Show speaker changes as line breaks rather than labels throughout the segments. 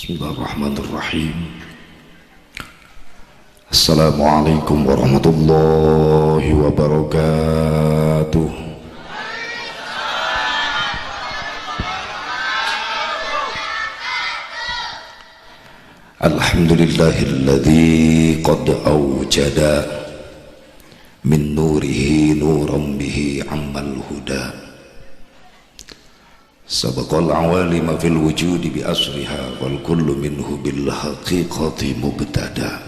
Bismillahirrahmanirrahim. Assalamualaikum warahmatullahi wabarakatuh. Alhamdulillahilladzi qad awjada min nurihi nuran bihi ammal huda. Sabaqal awalima fil wujudi bi asriha wal kullu minhu bil haqiqati mubtada.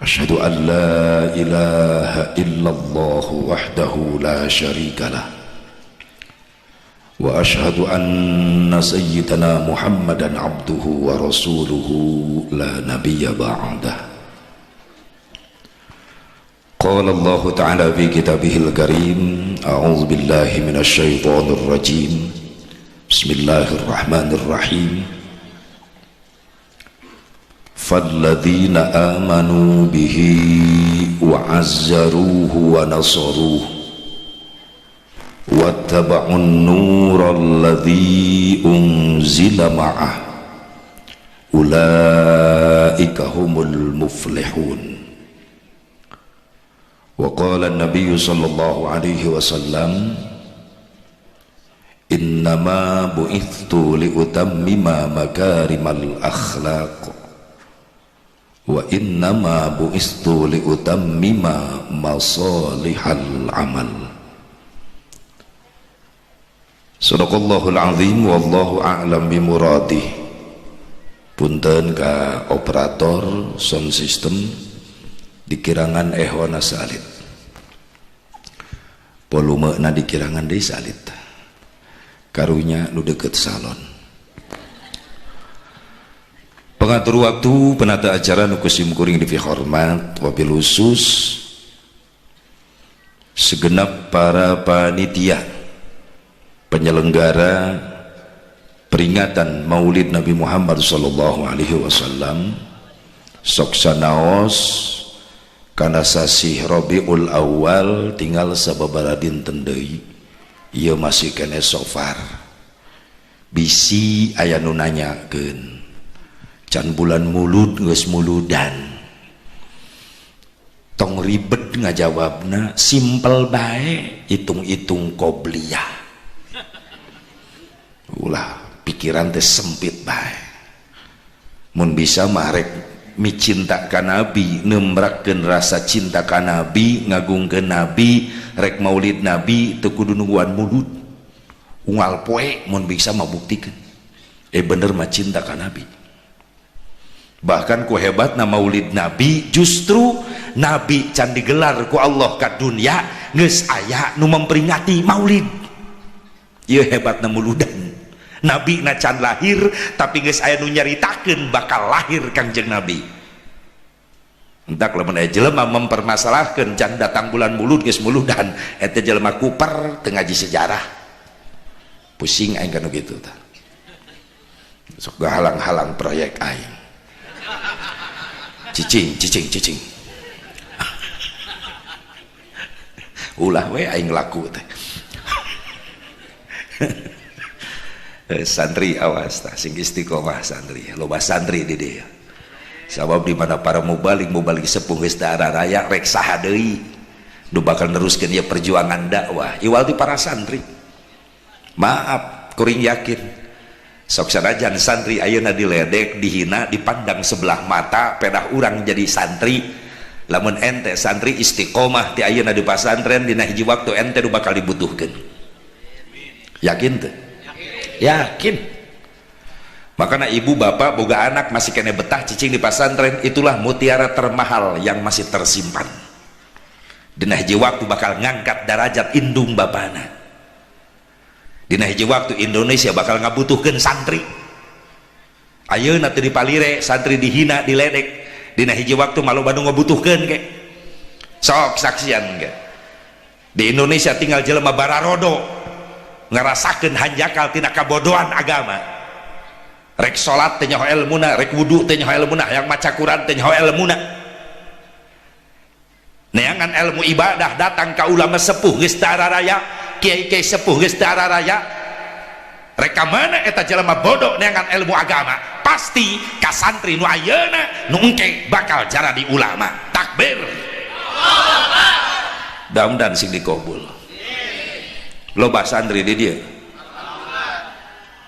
Asyhadu an la ilaha illallah wahdahu la syarika lah wa asyhadu anna sayyidana Muhammadan abduhu wa rasuluhu la nabiyya ba'dah. Qala Allah Ta'ala fi kitabihil karim, a'udzu billahi minasy syaithanir rajim. Bismillahirrahmanirrahim. Falladzina amanu bihi wa 'azzaruhu wa nasaruhu wattaba'un nural ladzi unzila ma'ah ulaika humul muflihun. Wa qala an-nabiy sallallahu alaihi wasallam, innama bu'ithtu liutammima makarimal akhlaq wa innama bu'ithtu liutammima masalihal amal. Sadaqallahul azim, wallahu a'lam bimuradih. Punten ka operator sound system dikirangan ehona salit, volume na dikirangan deui salit, karunya nu deket salon. Pengatur waktu, penata acara nu kusim kuring di hormat, wabil khusus segenap para panitia penyelenggara peringatan Maulid Nabi Muhammad sallallahu alaihi wasallam, sok sanaos kana sasih Rabiul Awal tinggal sababaraha dinten deui, ieu masih kene sofar. Bisi aya nu nanyakeun, can bulan mulud geus muludan, tong ribet ngajawabna, simpel bae, hitung-hitung qobliyah. Ulah pikiran teh sempit bae. Mun bisa mah rek micinta ka Nabi, nembrakeun rasa cinta ka Nabi, ngagungkeun Nabi, rek maulid Nabi teu kudu nungguan mulud. Unggal poe mun bisa mah buktikeun bener mah cinta ka Nabi. Bahkan ku hebatna maulid Nabi, justru Nabi can digelar ku Allah ka dunya geus aya nu memperingati maulid. Ieu hebatna muludan. Nabi na can lahir tapi geus aya nu nyaritakeun bakal lahir Kangjeng Nabi. Entak lamun aya jelema mempermasalahkeun can datang bulan mulud geus muludan, eta jelema kuper teu ngaji sejarah. Pusing aing kana kitu tah. Sok gahalang-halang proyek aing. Cicing. Ulah we aing laku teh. Santri awas tah, sing istiqomah santri, loba santri di dia. Sabab di mana para mubalik sepuh geus raya rek saha deui nu bakal neruskeun ieu perjuangan dakwah iwal di para santri. Maaf kuring yakin sok sanajan santri ayeuna diledek, dihina, dipandang sebelah mata, pedah urang jadi santri. Lamun ente santri istiqomah ti ayeuna di pasantren dina hiji waktu ente nu bakal dibutuhkeun. Yakin teu? Yakin. Makanya ibu bapak boga anak masih kena betah cicing di pasantren, itulah mutiara termahal yang masih tersimpan. Dina hiji waktu bakal ngangkat derajat indung bapana. Dina hiji waktu Indonesia bakal ngabutuhkeun santri. Ayeuna teu dipalire santri dihina, diledek. Dina hiji waktu malu Bandung ngabutuhkeun ke. Sok saksian ke. Di Indonesia tinggal jelema bararodo ngarasakeun hanjakal tina kabodohan agama. Rek salat teh nyaho ilmuna, rek wudu teh nyaho ilmuna, yang maca Quran teh nyaho ilmuna. Neangan ilmu ibadah datang ka ulama sepuh geus teu araraya, kiai-kiai sepuh geus teu araraya. reka mana eta jelema bodoh neangan ilmu agama pasti ka santri nu ayeuna nu engke bakal jadi ulama. Takbir. Mudah-mudahan sing dikabul. Loba santri di dia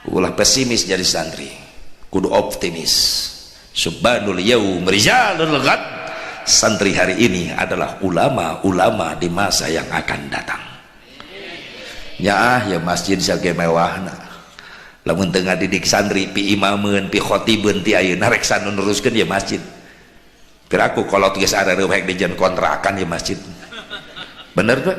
ulah pesimis jadi santri, kudu optimis. Subhanul yaum rijalul ghad, santri hari ini adalah ulama-ulama di masa yang akan datang. Ya masjid sage mewahna lamun teu ngadidik santri pi imameun pi khotibeun ti ayeuna rek sanu neruskeun ya masjid. Piraku kolot geus areueuh rek dijen kontrakan ya masjid. Bener tuh?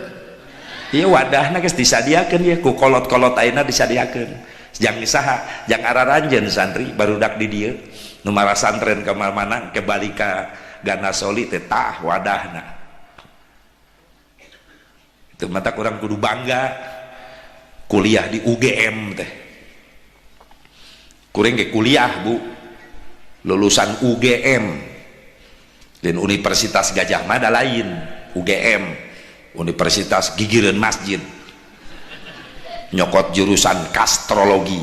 Iya wadahna geus disadiakeun ya ku kolot-kolot ayeuna disadiakeun. Jang saha, jang araranjeun santri barudak di dieu. Nu mara santren ka mana ke balika Gana Soli teh tah wadahna. Itu mata kurang kudu bangga kuliah di UGM teh. Kuring ge kuliah Bu. Lulusan UGM. Dan Universitas Gajah Mada lain, UGM. Universitas Gigireun Masjid. Nyokot jurusan kastrologi.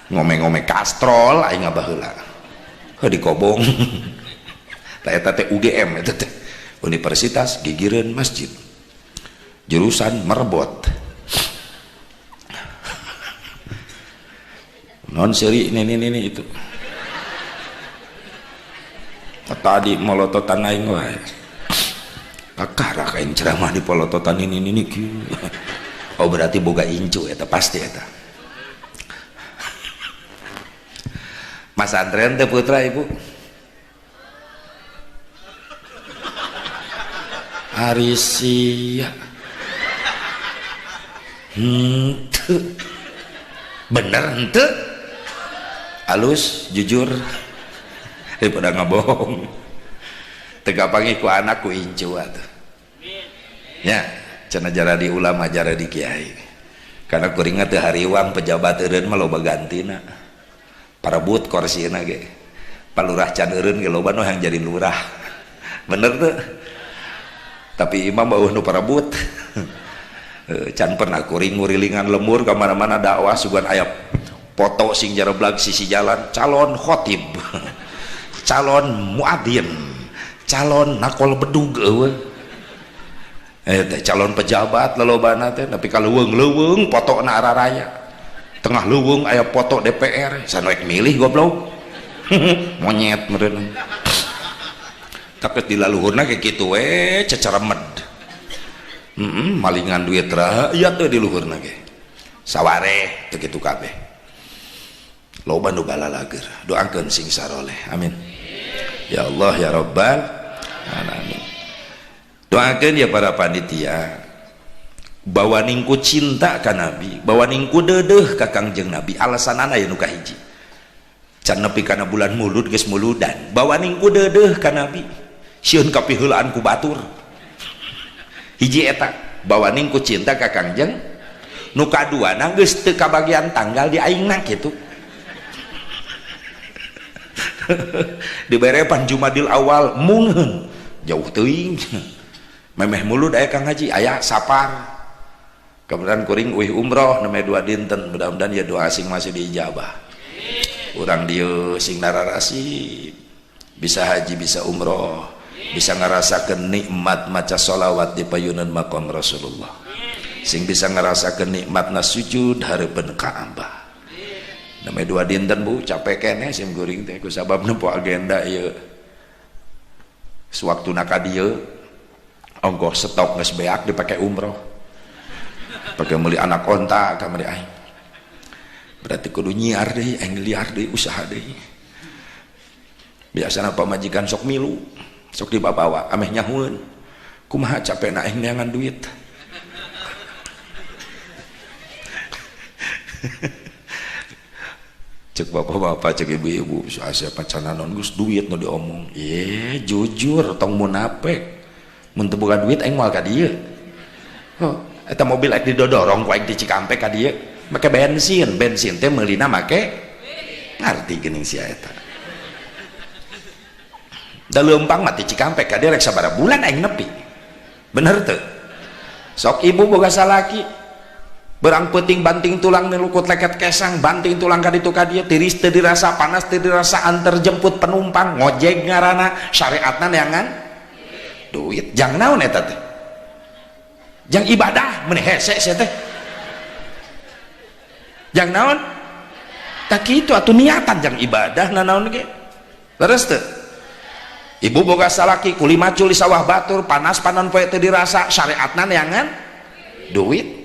Ngome-ngome kastrol aing ngabaheula. Heuh dikobong. Tah eta teh UGM eta teh. Universitas Gigireun Masjid. Jurusan merebot. Non seri ini itu. Tadi molototan aing wae. Kakara kain ceramah di polototan ini kieu. Oh berarti boga incu eta pasti eta. Mas Andren teh putra Ibu. Arisia. Henteu. Bener henteu? Alus jujur. Daripada ngabohong. Tegapangi ku anak ku incu atuh. Ya, cenah jara di ulama jara di kiai. Karena kuring teh hariwang pejabat eureun mah loba gantina. Parebut korsina ge. Palurah can eureun ge loba nu hayang jadi lurah. Bener tuh. Tapi imam beuh nu parebut. Can pernah kuring ngurilingan lemur ka mana-mana dakwah sugan aya foto sing jareblag sisi jalan calon khotib. Calon muadzin, calon nakol bedug eueuh. Teh calon pejabat lolobana teh tapi kaleuweung-leuweung fotona araraya. Tengah leuweung aya foto DPR, sanoek milih goblok. Monyet meureun. Tapi di laluhurna kayak kitu we ceceremed. Malingan duit rakyat teh di luhurna ge. Sawareh teh kitu kabeh. Loba nu balalager. Doakeun sing saroleh. Amin. Ya Allah ya Rabbal alamin. Doakeun ya para panitia bawa ningku cinta ka Nabi, bawa ningku deudeuh ka Kangjeng Nabi. Alasanana ya nu kahiji. Can nepi kana bulan Mulud geus muludan. Bawa ningku deudeuh ka Nabi. Sieun kapiheulaan ku batur. Hiji eta, bawa ningku cinta ka Kangjeng. Nu kaduana geus teu kabagian tanggal di aingna kitu. Dibere pan Jumadil Awal mungheun jauh teuing memeh mulud aya Kang Haji aya sapar kemudian kuring uih umroh namanya 2 dinten mudah-mudahan ya doa sing masih diijabah urang dieu sing nararasi bisa haji bisa umroh bisa ngarasakeun nikmat maca sholawat di payunan maqam Rasulullah sing bisa ngarasakeun nikmatna sujud hareupeun Ka'bah. Namanya 2 dinten Bu capek kene sim guring teh ku sabab nempo agenda ieu sewaktuna ka dieu ongkos stok geus beak dipake umroh pake meuli anak onta kamari aing berarti kudu nyiar deui aing liar deui usaha deui biasana pamajikan sok milu sok dibawa ameh nyahueun kumaha capekna aing neangan duit cek bapak-bapak cek ibu-ibu siapa cananon gus duit nu diomong ye jujur tong munafik mun teu boga duit aing moal ka dieu oh eta mobil aing didodorong ku aing di Cikampek ka dieu make bensin teh meulina make ngarti geuning sia eta da leumpang mah di Cikampek ka dieu rek sabaraha bulan aing nepi bener teu sok ibu boga salaki berang penting banting tulang nilukut leket kesang banting tulang kaditu kadia tiris teu dirasa panas teu dirasa antar jemput penumpang ngojek ngaranna syariatna neangan duit jang naon eta teh jang ibadah meneh hese sia teh jang naon tak kitu atuh niatan jang ibadah naon ge leres teu ibu boga salaki kuli macul di sawah batur panas panon poe teu dirasa syariatna neangan duit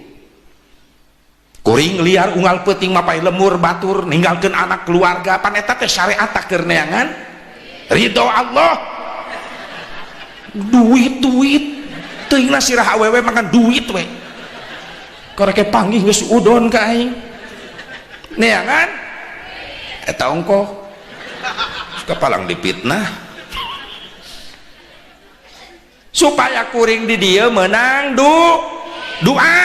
kuring liar unggal peuting mapai lemur batur ninggalkeun anak keluarga pan eta teh syariat tak keur neangan ridho Allah duit teuingna sirah awewe makan duit we koreke panggih geus udon ka aing neangan eta ongko suka palang dipitnah supaya kuring di dieu meunang doa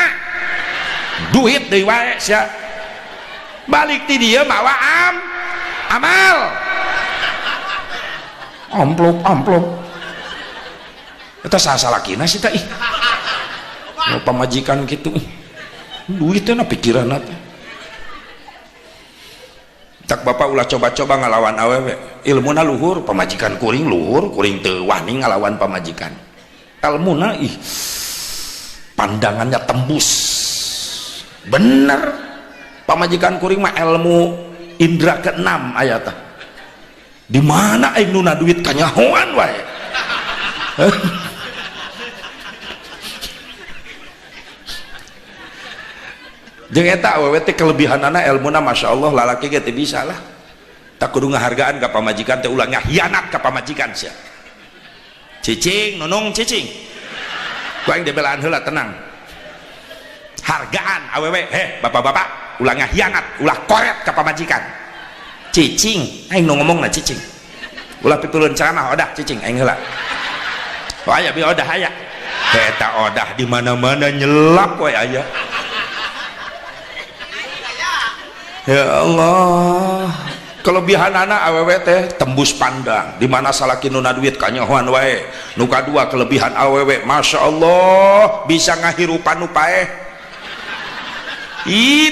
duit deui wae sia balik ti dieu mawa amal amplop eta sasalakina sih teh mau pamajikan gitu duit teh na pikiranna teh tak bapak ulah coba-coba ngalawan awewe ilmuna luhur pamajikan kuring luhur kuring teu wani ngalawan pamajikan ilmuna pandangannya tembus bener pamajikan kuring mah ilmu indra keenam ayatah di mana aing nuna duit kanyahoan wae jeung eta awewe teh kelebihanana ilmuna masyaallah lalaki ge teh bisa lah tak kudu ngahargaan ka pamajikan teh ulah hianat ka pamajikan sia cicing nunung cicing ku aing dibelaan heula tenang hargaan awewe bapak-bapak ulah ngahianat ulah koret ka pamajikan cicing aing nu ngomongna cicing ulah pipeuleun ceramah odah cicing aing heula oh aya bi odah aya eta odah di mana-mana nyelap we aya ya Allah kelebihanana awewe teh tembus pandang di mana salaki nuna duit kanyohoan wae nu kadua kelebihan awewe Masya Allah bisa ngahirupan nu paeh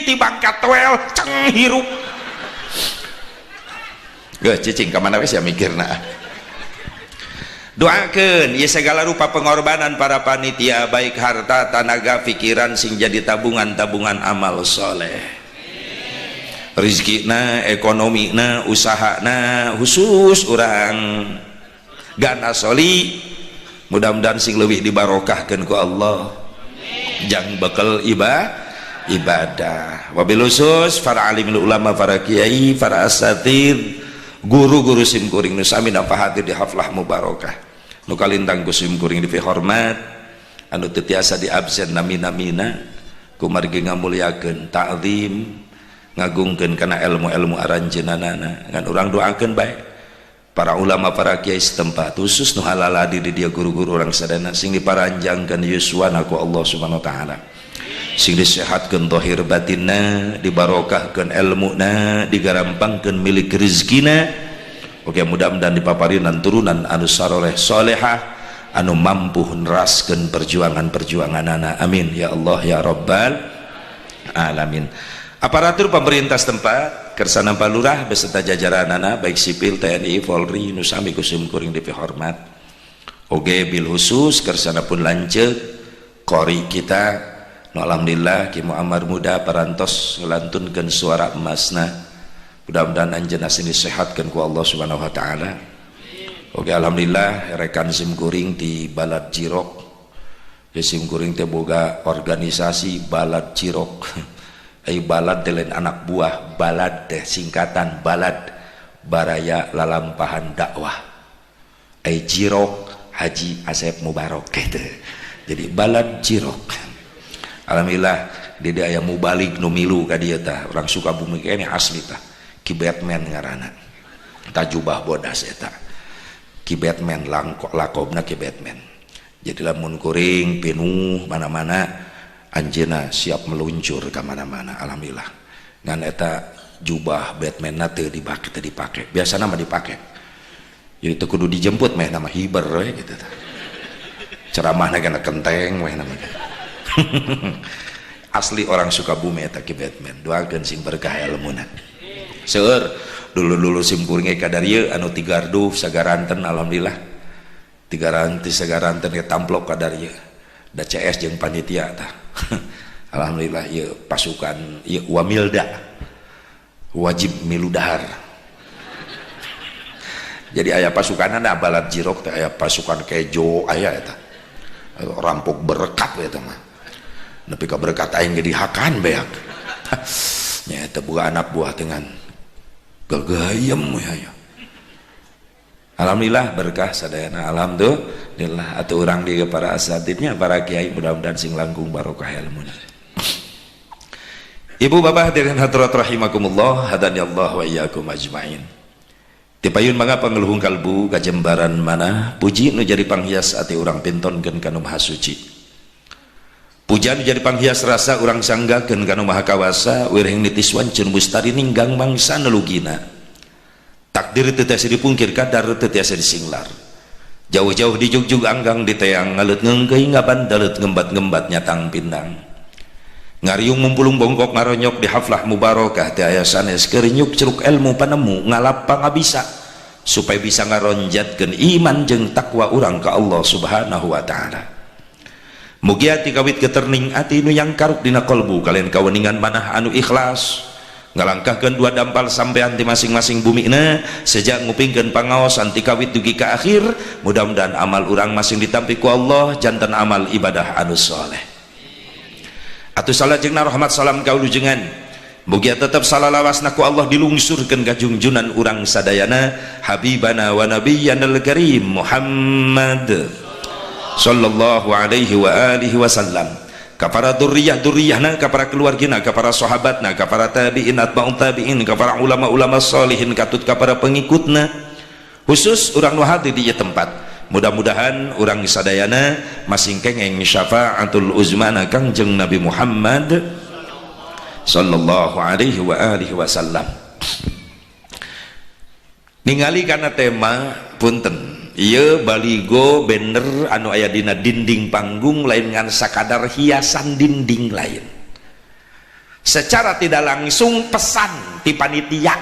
tibang katwel ceng hirup geuh cicing ka mana we sia mikirna doakeun ieu segala rupa pengorbanan para panitia baik harta tenaga pikiran sing jadi tabungan amal soleh rizkina ekonomina usahana khusus urang gana soli mudah-mudahan sing leuwih dibarokahkeun ku Allah jang bekel ibadah wabil khusus para alimul ulama para kiai para asatid guru-guru sim kuring nu sami hadir di haflah mubarakah nu kalintang ku sim kuring di hormat anu teu tiasa di absen namina ku margi ngamulyakeun ta'zim ngagungkeun kana ilmu-ilmu aranjeunana ngan urang doakeun bae para ulama para kiai setempat khusus nu halal hadir di dia guru-guru urang sadana sing diparanjangkeun yuswana ku Allah Subhanahu wa taala sing disehatkeun zahir batinna dibarokahkeun ilmuna digarampangkeun milik rezekina oke mudah-mudahan dipaparinan turunan anu saroleh solehah anu mampu neraskeun perjuangan-perjuanganana amin ya Allah ya rabbal alamin aparatur pemerintah setempat kersana palurah beserta jajaranana baik sipil TNI Polri nu sami kusum kuring dipihormat oge bil khusus kersana pun lanceuk qori kita alhamdulillah Ki Muammar Muda parantos ngelantunkeun suara emasna mudah-mudahan anjeunna sini sehatkeun ku Allah Subhanahu wa taala oke alhamdulillah rekan sim kuring di Balad Jirok sim kuring teh boga organisasi Balad Jirok ai balad lain anak buah balad teh singkatan balad baraya lalampahan dakwah ai Jirok Haji Asep Mubarak gitu jadi Balad Jirok alhamdulillah dede aya mubalik nu milu ka dieu tah urang Sukabumi kene asli tah Ki Batman ngaranna tah jubah bodas eta Ki Batman lakobna Ki Batman jadi lamun kuring pinuh mana-mana anjeunna siap meluncur ka mana-mana alhamdulillah ngan eta jubah Batman na teu dipake biasana mah dipake jadi teu kudu dijemput meh nama hiber we gitu tah ceramahna kana kenteng we namanya asli orang Sukabumi eta ki Batman doakeun sing berkah ilmuna seueur dulu simkuring ka dari anu 3 gardu sagaranten alhamdulillah 3 ranti sagaranten ke tamplok ka dari da CS jeung panitia tah alhamdulillah ieu pasukan ieu Wamilda wajib milu dahar jadi aya pasukanana balad jirok teh aya pasukan kejo aya eta rampok berkat eta mah nepi ka berkat aing ge dihakan beak nya eta boga anak buah dengan gagayem ya alhamdulillah berkah sadayana alhamdulillah atuh urang di para asatidnya para kiai mudah-mudahan sing langkung barokah ilmuna. Ibu bapak hadirin hadirat rahimakumullah hadani Allah wa iyyakum ajmain. Tipayun mangga pangeluhung kalbu kajembaran mana puji nu jadi panghias ati urang pintonkeun kana maha suci. Pujian jadi panghias rasa urang sanggakeun kana maha kawasa wireng nitiswan ceun mustari ninggang mangsa nelugina. Takdir teu tiasa dipungkir kadar teu tiasa disinglar. Jauh-jauh di jugjug anggang di teang ngaleut ngeungkeuy ngabandalet ngembat-ngembat nyatang pindang. Ngariung mumpulung bongkok ngaronyok di haflah mubarakah ti aya sanes keur nyuk ceruk ilmu panemu ngalap pangabisa supaya bisa ngaronjatkeun iman jeung takwa urang ka Allah Subhanahu wa taala. Mugi ati kawit keterning ati nu yang karuk dina kalbu kalian kaweningan manah anu ikhlas ngalangkahkeun dua dampal sampean ti masing-masing bumina sejak ngupingkeun pangaosan ti kawit dugi ka akhir mudah-mudahan amal urang masing ditampi ku Allah janten amal ibadah anu saleh. Atuh salat jeung rahmat salam kaulujengan mugi tetep salalawasna ku Allah dilungsurkeun ka junjunan urang sadayana habibana wa nabiyyanal karim Muhammad sallallahu alaihi wa alihi wasallam ka para dzurriyyah-dzurriyyahna ka para keluargina ka para sahabatna ka para tabi'in atba'ut tabi'in ka para ulama-ulama sholihin katut ka para pengikutna khusus urang nu hadir di tempat. Mudah-mudahan orang sadayana masing kengeng syafaatul uzmana Kangjeng Nabi Muhammad sallallahu alaihi wa alihi wasallam. Ningali kana tema punten ieu baligo banner anu aya dina dinding panggung lain ngan sakadar hiasan dinding lain. Secara tidak langsung pesan ti panitia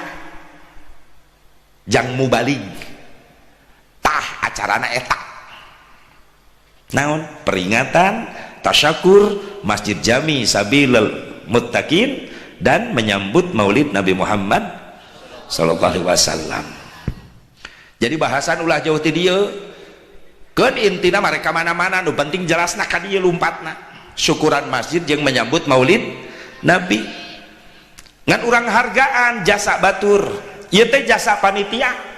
jang mubalig acarana eta naon peringatan tasyakur Masjid Jami Sabilul Muttaqin dan menyambut Maulid Nabi Muhammad sallallahu alaihi wasallam. Jadi bahasan ulah jauh ti dieu keun intina mereka mana-mana nu penting jelasna ka dieu lumpatna syukuran masjid jeung menyambut Maulid Nabi ngan urang hargaan jasa batur ieu teh jasa panitia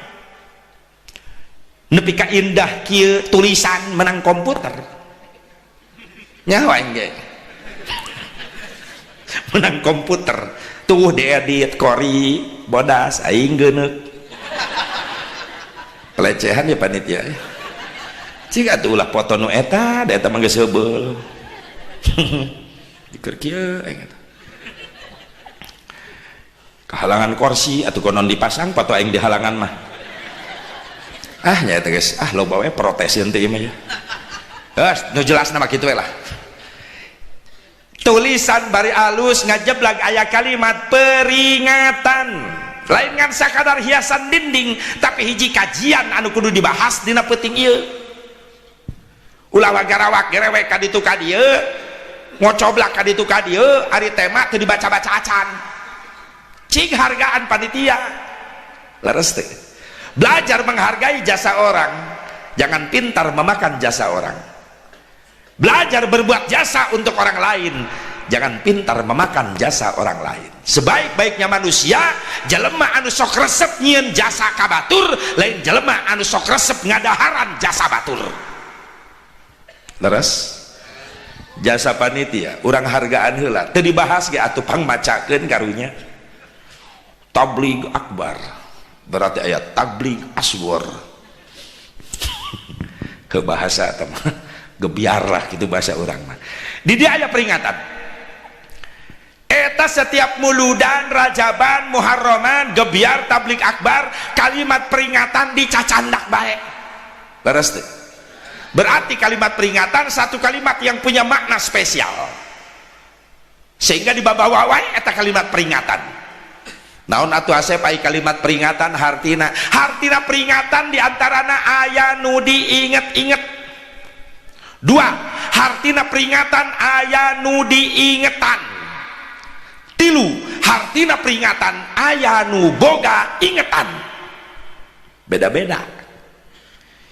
nepi ka indah kieu tulisan menang komputer nyawa engge menang komputer tuh diedit kori bodas aing geuneuk pelecehan ya panitia cing atuh ulah foto nu eta da eta mah geus heubeul dikeur kieu aing eta kehalangan kursi atuh konon dipasang foto aing di halangan mah nya eta guys loba we protes teh ieu mah ya nu jelas nama kitu we lah tulisan bari alus ngajeblag aya kalimat peringatan lain ngan sakadar hiasan dinding tapi hiji kajian anu kudu dibahas dina peuting ieu ulah wagarawak gerewek ka ditu ka dieu ngocoblak ka ditu ka dieu ari tema teu dibaca-baca acan cing hargaan panitia leres teh. Belajar menghargai jasa orang, jangan pintar memakan jasa orang. Belajar berbuat jasa untuk orang lain, jangan pintar memakan jasa orang lain. Sebaik-baiknya manusia jelema anu sok resep nyieun jasa ka batur lain jelema anu sok resep ngadaharan jasa batur. Leres jasa panitia urang hargaan heula teu dibahas ge atuh pangmacakeun karunya tabligh akbar berarti ayat tabligh asghar ke bahasa teman gebiarlah gitu bahasa orang mah di dia aya peringatan eta setiap muludan rajaban muharraman gebiar tabligh akbar kalimat peringatan dicacandak bae beres teh berarti kalimat peringatan satu kalimat yang punya makna spesial sehingga dibawa wae eta kalimat peringatan. Naon atuh Asep ai kalimat peringatan hartina peringatan diantarana aya nu diinget-inget. Dua, hartina peringatan aya nu diingetan. Tilu, hartina peringatan aya nu boga ingetan. Beda-beda.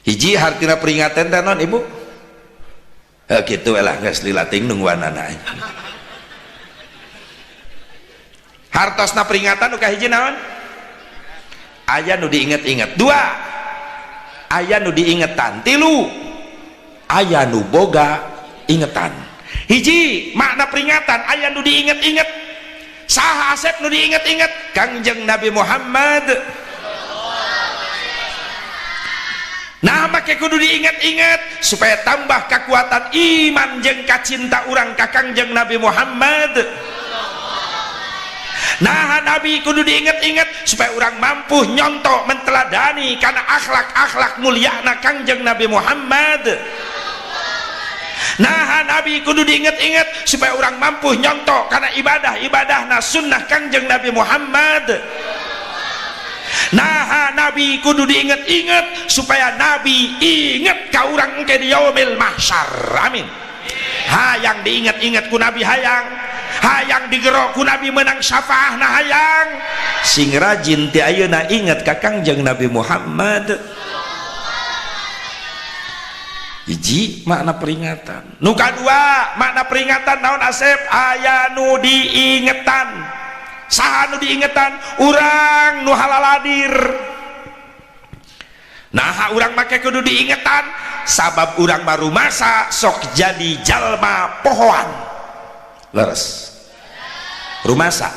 Hiji hartina peringatan teh naon Ibu? Gitu lah geus lilating nungguanana. Hartosna peringatan nu kahiji naon? Aya nu diinget-inget. Dua, aya nu diingetan. Tilu, aya nu boga ingetan. Hiji makna peringatan aya nu diinget-inget. Saha Asep nu diinget-inget? Kangjeng Nabi Muhammad. Nah make kudu diinget-inget supaya tambah kekuatan iman jeung kacinta urang ka Kangjeng Nabi Muhammad. Nah Nabi kudu diinget-inget supaya orang mampu nyontok menteladani karena akhlak-akhlak mulyana Kangjeng Nabi Muhammad. Nah Nabi kudu diinget-inget supaya orang mampu nyontok karena ibadah-ibadahna sunnah Kangjeng Nabi Muhammad. Nah Nabi kudu diinget-inget supaya Nabi inget ka urang engke di yaumil mahsyar. Amin. Hayang diinget-inget ku Nabi hayang digerok ku Nabi menang syafaahna hayang. Sing rajin ti ayeuna inget ka Kangjeng Nabi Muhammad. Hiji makna peringatan. Nu kadua makna peringatan naon Asep? Aya nu diingetan. Saha nu diingetan? Urang nu halaladir. Nah urang make kudu diingetan sabab urang baru masa sok jadi jalma pohoan. Leres rumasa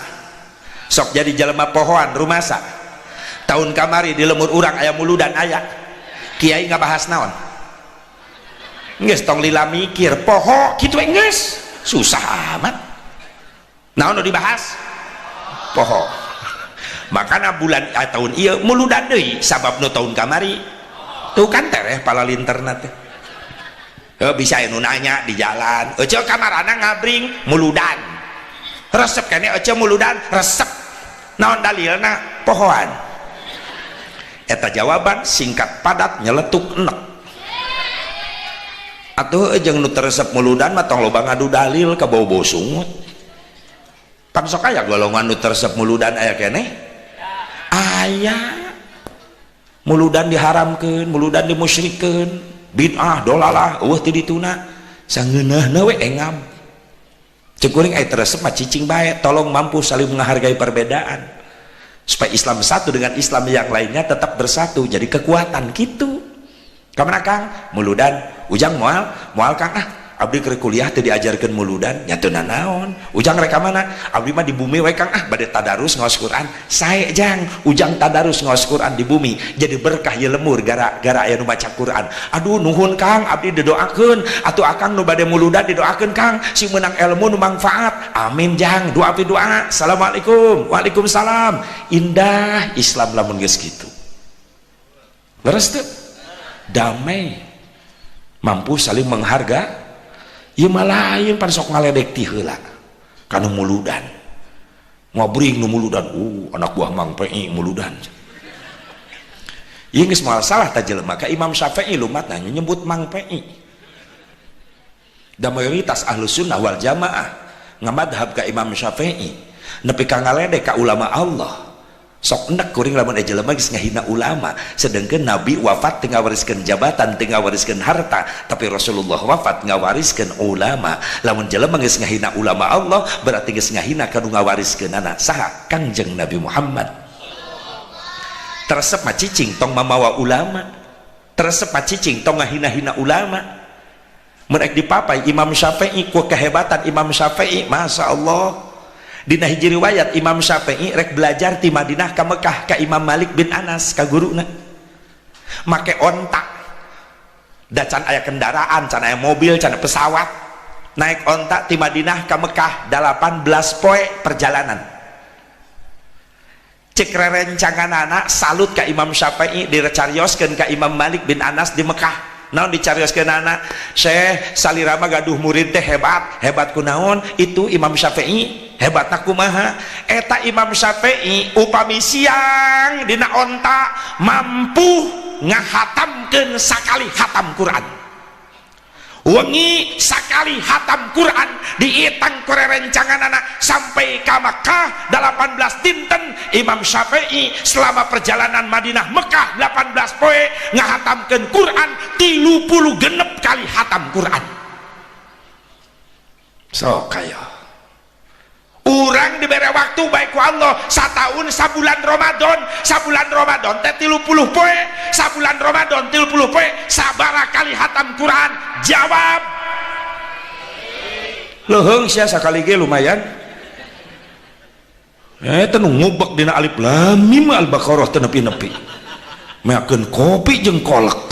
sok jadi jalma pohoan rumasa. Tahun kamari di lemur urang aya muludan aya kiai ngabahas naon? Geus tong lila mikir poho kitu geus susah amat. Naon nu dibahas? Poho. Makana bulan tahun ieu muludan deui sabab nu tahun kamari tuh kan tereh palalinterna teh. Bisa anu nanya di jalan, ece kamarana ngabring muludan. Resep kene ece muludan resep. Naon dalilna? Pohoan. Eta jawaban singkat padat nyeletuk enek. Atuh jeung nu resep muludan mah tong loba ngadu dalil ka bau-bau sungut. Pan sok aya golongan nu resep muludan aya keneh? Aya. Muludan diharamkeun, muludan dimusyrikeun, bid'ah, dolalah, eueuh ti dituna. Sangeuneuhna we engam. Ceuk kuring aya resep mah cicing bae, tolong mampu saling menghargai perbedaan. Supaya Islam satu dengan Islam yang lainnya tetap bersatu, jadi kekuatan gitu. Kamana Kang? Muludan, ujang moal Kang abdi keur kuliah teu diajarkeun muludan nya teu nanaon. Ujang rek ka mana? Abdi mah di bumi we Kang bade tadarus ngaos Quran. Sae jang ujang tadarus ngaos Quran di bumi jadi berkah ye lemur gara aya nu maca Quran. Aduh nuhun Kang abdi didoakeun atuh akang nu bade muludan didoakeun Kang si meunang ilmu nu manfaat. Amin jang doa pi doa. Assalamualaikum. Waalaikumsalam. Indah Islam lamun geus kitu. Leres teu? Damai. Mampu saling menghargai. Ieu mah lain pan sok ngaledek ti heula kana muludan. Ngobring nu muludan, anak buah Mang Pei muludan. Ieu geus moal salah ta jelema ka Imam Syafi'i lumatna nyebut Mang Pei. Da mayoritas Ahlus Sunnah wal Jamaah ngamadhab ka Imam Syafi'i nepi ka ngaledek ka ulama Allah. Sok endek kuring lamun jelema geus ngahina ulama, sedengkeun Nabi wafat teu ngawariskeun jabatan, teu ngawariskeun harta, tapi Rasulullah wafat ngawariskeun ulama. Lamun jelema geus ngahina ulama Allah, berarti geus ngahina kanu ngawariskeunana saha? Kangjeng Nabi Muhammad. Teresep mah cicing tong mamawa ulama, teresep mah cicing tong ngahina-hina ulama. Mun ek dipapai Imam Syafi'i ku kehebatan Imam Syafi'i, masya Allah. Dina hiji riwayat Imam Syafi'i rek belajar ti Madinah ka Mekah ka Imam Malik bin Anas ka guruna. Make onta. Da can aya kendaraan, can aya mobil, can aya pesawat. Naik onta ti Madinah ka Mekah 18 poe perjalanan. Cek rerencanganana salut ka Imam Syafi'i direcarioskeun ka Imam Malik bin Anas di Mekah. naon dicarioskeun anak Syekh salirama gaduh murid teh hebat kunaon itu Imam Syafi'i hebatna kumaha eta Imam Syafi'i upami siang dina onta mampu ngahatamkeun sakali hatam Quran wengi sakali hatam Quran diitang kurerencangan anak sampai ke Makkah 18 dinten Imam Syafi'i selama perjalanan Madinah Mekah 18 poe ngahatamkeun Quran 30 genep kali hatam Quran so kaya urang diberi waktu baik ku Allah satahun sabulan Ramadan teh 30 poe sabulan Ramadan 30 poe sabaraha kali hatam Quran jawab leheung sia sakali ge lumayan teu ngubek dina alif lam mim al-baqarah teu nepi-nepi meakeun kopi jeung kolak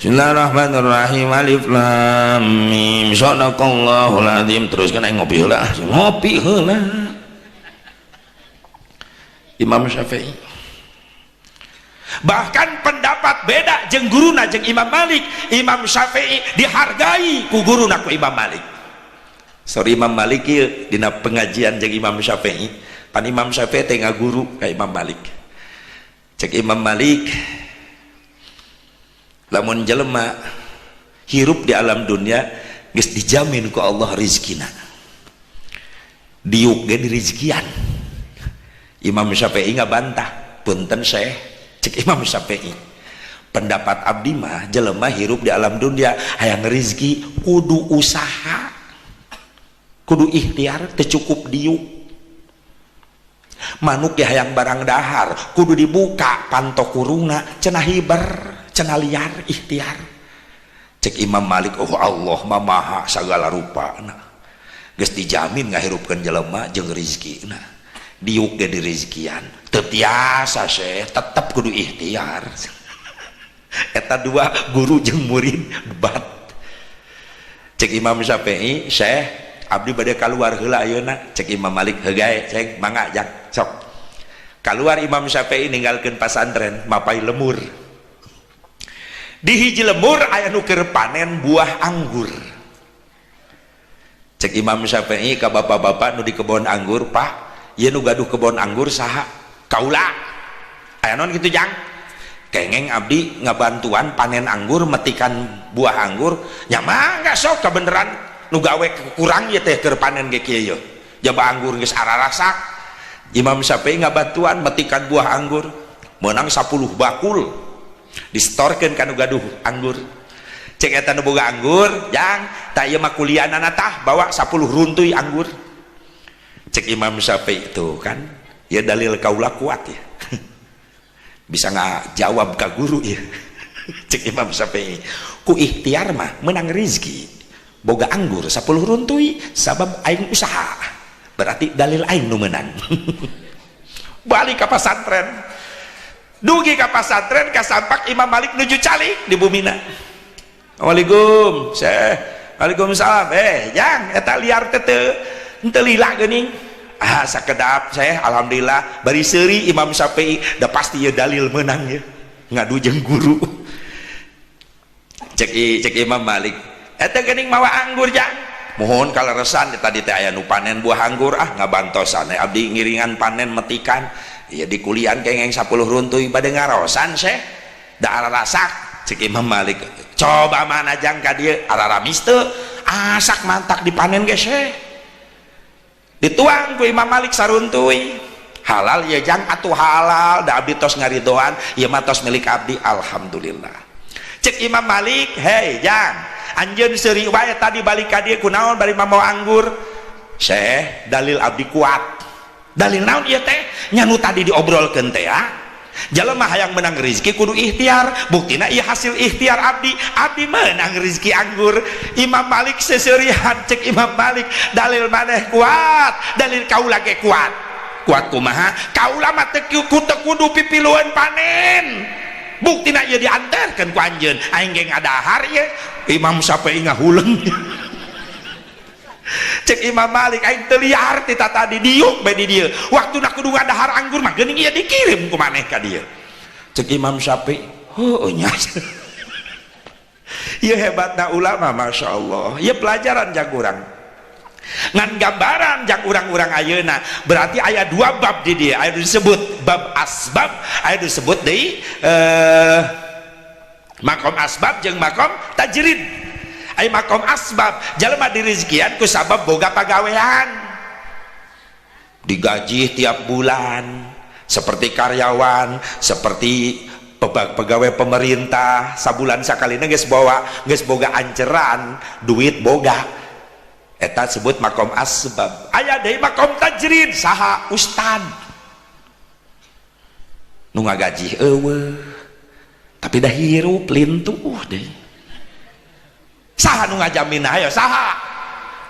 Bismillahirrahmanirrahim alif lam mim sadaqallahul azim teruskan aing ngopi heula Imam Syafi'i bahkan pendapat beda jeung guruna jeung Imam Malik Imam Syafi'i dihargai ku guruna ku Imam Malik sorry Imam Malik ieu dina pengajian jeung Imam Syafi'i pan Imam Syafi'i teh ngaguru ka Imam Malik cek Imam Malik lamun jelema hirup di alam dunia geus dijamin ku Allah rizkina diuk ge di rizkian Imam Syafi'i ngabantah punten Syekh cek Imam Syafi'i pendapat abdi mah jelema hirup di alam dunia hayang rizki kudu usaha kudu ikhtiar teu cukup diuk manuk ge hayang barang dahar kudu dibuka pantok kurungna cenah hiber cenah liar ikhtiar cek Imam Malik oh Allah mamaha segala rupa geus dijamin ngahirupkeun jelema jeung rezekina diuk ge di rezekian teu tiasa Syekh tetep kudu ikhtiar eta dua guru jeung murid debat cek Imam Syafi'i Syekh abdi bade kaluar heula ayeuna cek Imam Malik hegae cek mangga jak sok kaluar Imam Syafi'i ninggalkeun pasantren mapai lemur di hiji lemur aya nu keur panen buah anggur cek Imam Syafi'i ka bapak-bapak nu di kebon anggur Pak ieu nu gaduh kebon anggur saha kaula aya naon kitu jang kengeng abdi ngabantuan panen anggur metikan buah anggur nya mangga sok kabeneran nu gawe kurang ieu teh keur panen ge kieu ye jaba anggur geus ararasak Imam Syafi'i ngabantuan metikan buah anggur meunang 10 bakul distorkeun kanu gaduh anggur cek eta nu boga anggur jang tah ieu mah kuliahna tah bawa 10 runtuy anggur cek Imam Syafi'i itu kan ya dalil kaula kuat ya bisa ngajawab ka guru ya cek Imam Syafi'i ku ikhtiar mah menang rezeki boga anggur 10 runtuy sabab aing usaha berarti dalil aing nu meunang balik ka pasantren dugi ka pasantren kasampak Imam Malik nuju calik di bumina Assalamualaikum Syekh Waalaikumsalam jang eta liar teh teu lila geuning sakedap Syekh alhamdulillah bari seuri Imam Syafi'i da pasti ye dalil meunang ye ngadu jeung guru cek Imam Malik eta geuning mawa anggur jang mohon kaleresan tadi teh aya nu panen buah anggur ngabantosan abdi ngiringan panen metikan ya di kuliah kengeng 10 runtuy bade ngarosan Syekh da ararasak cek Imam Malik coba mana jang ka dieu araramis teu asak mantak dipanen ge Syekh dituang ku Imam Malik saruntuy halal ya jang atuh halal da abdi tos ngaridoan ieu mah tos milik abdi alhamdulillah cek Imam Malik hei jang anjeun seuri wae tadi balik ka dieu kunaon bari mamawa anggur Syekh dalil abdi kuat dalil naon ieu teh nya nu tadi diobrolkeun teh ya jelema hayang menang rezeki kudu ikhtiar buktina ieu hasil ikhtiar abdi menang rezeki anggur Imam Malik seseurihan cek Imam Malik dalil maneh kuat dalil kaula ge kuat kumaha kaula mah teu kudu pipiluan panen buktina ieu dianterkeun ku anjeun aing ge ngadahar ye Imam Syafi'i ngahuleung cek Imam Malik aing teu liar ti tadi diuk bae di dieu waktuna kudu ngadahar anggur mah geuning ieu dikirim ku maneh ka dieu cek Imam Syafi'i heuh nya Ieu hebatna ulama Masya Allah. Ieu pelajaran jak urang ngan gambaran jak urang-urang ayeuna. Berarti aya 2 bab di dia, aya disebut bab asbab, aya disebut deui makom asbab jeung makom tajrid. Aya makom asbab jalma dirizkian ku sabab boga pagawean, digaji tiap bulan seperti karyawan, seperti pegawai pemerintah, sabulan sakalina geus boga anceran duit boga, eta sebut makom asbab. Aya deui makom tajrid, saha ustad nu ngagaji eueuh tapi dah hirup lintuh deui. Saha nu ngajaminna? Ayo saha?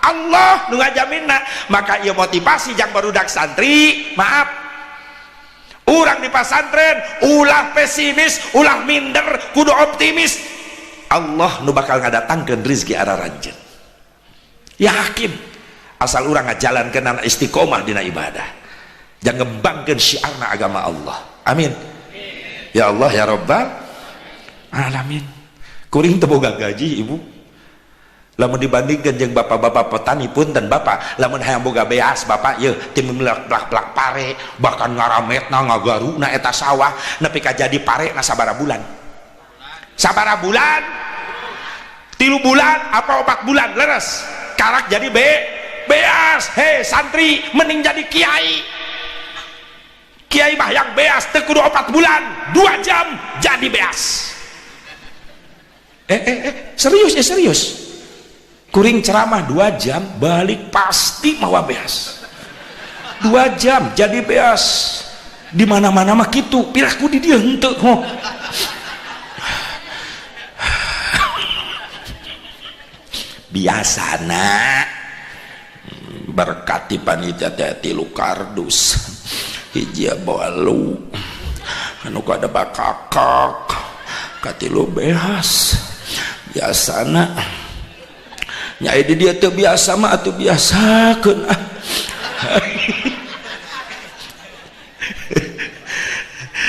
Allah nu ngajaminna. Maka ieu motivasi jak barudak santri, maaf, urang di pasantren ulah pesimis, ulah minder, kudu optimis. Allah nu bakal ngadatangkeun rezeki araranjeun. Yakin asal urang ngajalankeun istiqomah dina ibadah, jangan ngembangkeun syiarna agama Allah. Amin ya Allah ya Rabbal alamin. Kuring teu boga gaji ibu, lamun dibandingkeun jeung bapak-bapak petani punten bapak, lamun hayang boga beas bapak yeuh teu melak-plak pare, bahkan ngarametna ngagaruna eta sawah nepi ka jadi parena sabaraha bulan? Sabaraha bulan? 3 bulan apa 4 bulan leres karak jadi beas. Hei santri, mending jadi kiai. Kiai mah yang beas teu kudu 4 bulan, 2 jam jadi beas. Serius ya serius. Kuring ceramah 2 jam balik pasti mawa beas. 2 jam jadi beas. Di mana-mana mah kitu, piraku di dieu henteu ho. Biasana berkati panitia teh 3 kardus, hiji balu anu kada bakakak katilu behas. Biasana nyai di dia teu biasa mah atuh biasakeun.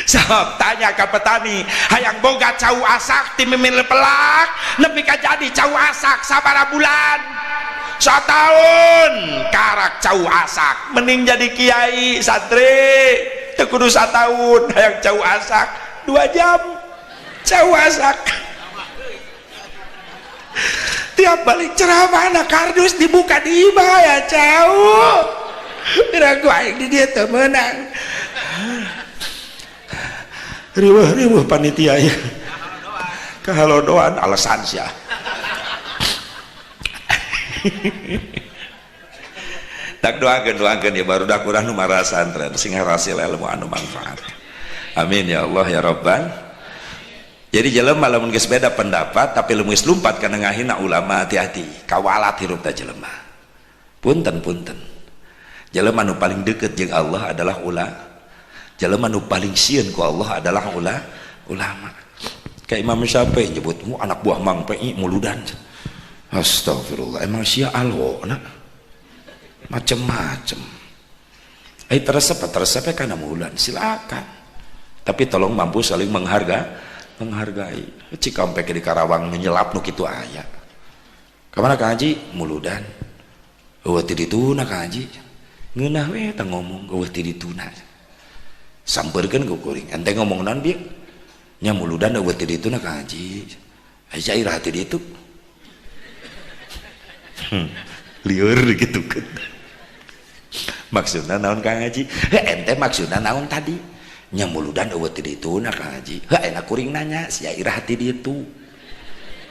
Sabab tanya ke petani hayang boga cau asak ti mimil pelak nepi ka jadi cau asak sabaraha bulan? 1 tahun karak cau asak, mending jadi kiai santri teu kudu 1 tahun hayang cau asak 2 jam cau asak. Tiap balik ceramah anak kardus dibuka di imah ya cau ragu aing di dia teu meunang. Riweuh panitia ya kahalodoan alasan sia. Tak doakeun ya barudak urang nu mara santren sing hasil ilmu anu manfaat. Amin ya Allah ya Rabbal. Jadi jelema lamun geus beda pendapat tapi lamun geus lumpat kana ngahina ulama, hati-hati kawalat hirup ta jelema. Punten jelema nu paling deukeut jeung Allah adalah jelema nu paling sieun ku Allah adalah ulama. Kayak Imam Syafi'i nyebut anak buah Mang Pi muludan. Astagfirullah, emang sia alona macem-macem. Teresep kana muludan silakan. Tapi tolong mampu saling menghargai. Cik sampai ke di Karawang menyelap nu kitu aya. Kamana ka haji muludan. Eueuh ti dituna ka haji. Ngeunah we tah ngomong eueuh ti dituna. Sampeurkeun ku kuring ente ngomong naon bieu nya muludan eueuh ti dituna ka haji aya irah ti ditu lieur gitu kan maksudna naon ka haji ente maksudna naon tadi nya muludan eueuh ti dituna ka haji enak kuring nanya sia irah ti ditu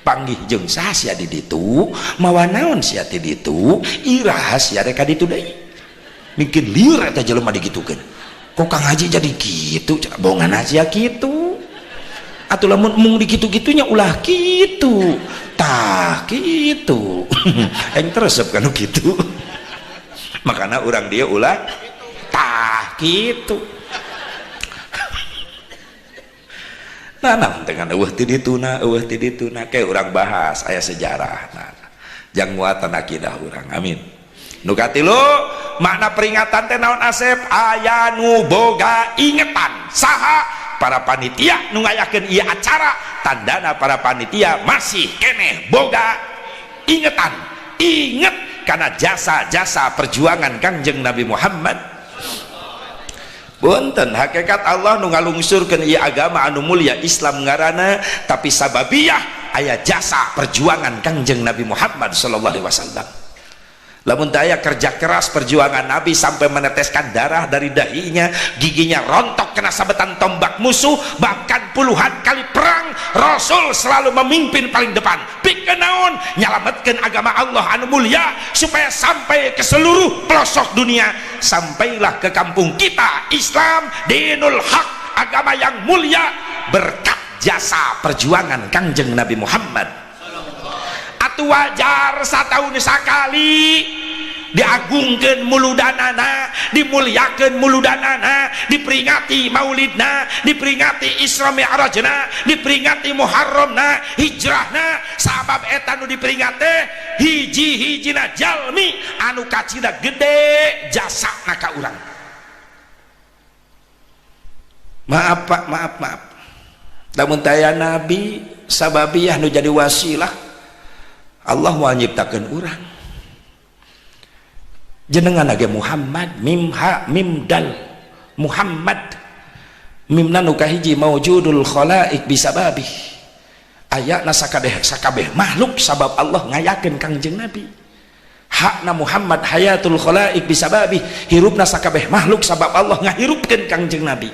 panggih jeung saha sia di ditu mawa naon sia ti ditu irah sia rek ka ditu deui mungkin lieur eta jelema digitukeun. Kok Kang Haji jadi gitu, bohongan aja gitu. Atuh lamun mung di gitu-gitunya ulah gitu. Tah gitu. Aing teresep kana gitu. Makana urang dia ulah tah gitu. Nah, dengan eueuh ti dituna kayak urang bahas aya sejarah. Nah, jang muatan akidah urang. Amin. Nu katilu makna peringatan teh naon Asep? Aya nu boga ingetan saha para panitia nu ngayakeun ieu acara, tandana para panitia masih keneh boga ingetan, inget karena jasa-jasa perjuangan Kangjeng Nabi Muhammad. Punten, hakikat Allah nu ngalungsurkeun ieu agama anu mulia Islam ngaranna, tapi sababiyah aya jasa perjuangan Kangjeng Nabi Muhammad sallallahu alaihi wasallam. Lamun daya kerja keras perjuangan Nabi sampai meneteskan darah dari dahinya, giginya rontok kena sabetan tombak musuh, bahkan puluhan kali perang Rasul selalu memimpin paling depan. Pikeun naon? Nyalametkeun agama Allah anu mulia supaya sampai ke seluruh pelosok dunia, sampailah ke kampung kita Islam dinul haq, agama yang mulia berkat jasa perjuangan Kangjeng Nabi Muhammad. Atuh wajar satahun sakali diagungkeun muludanana, dimuliakeun muludanana, diperingati maulidna, diperingati Isra Mi'rajna, diperingati Muharramna, hijrahna. Sabab eta nu diperingate hiji-hijina jalmi anu kacida gede jasana ka urang. Maaf Pak, maaf. Lamun taya Nabi sababiyah nu jadi wasilah Allah mau nyiptakeun urang. Jenengan age Muhammad, mim ha mim dal Muhammad, mimna nu kahiji maujudul khalaik bisababih, ayatna sakabeh makhluk sabab Allah ngayakeun Kangjeng Nabi. Hakna Muhammad hayatul khalaik bisababih, hirupna sakabeh makhluk sabab Allah ngahirupkeun Kangjeng Nabi.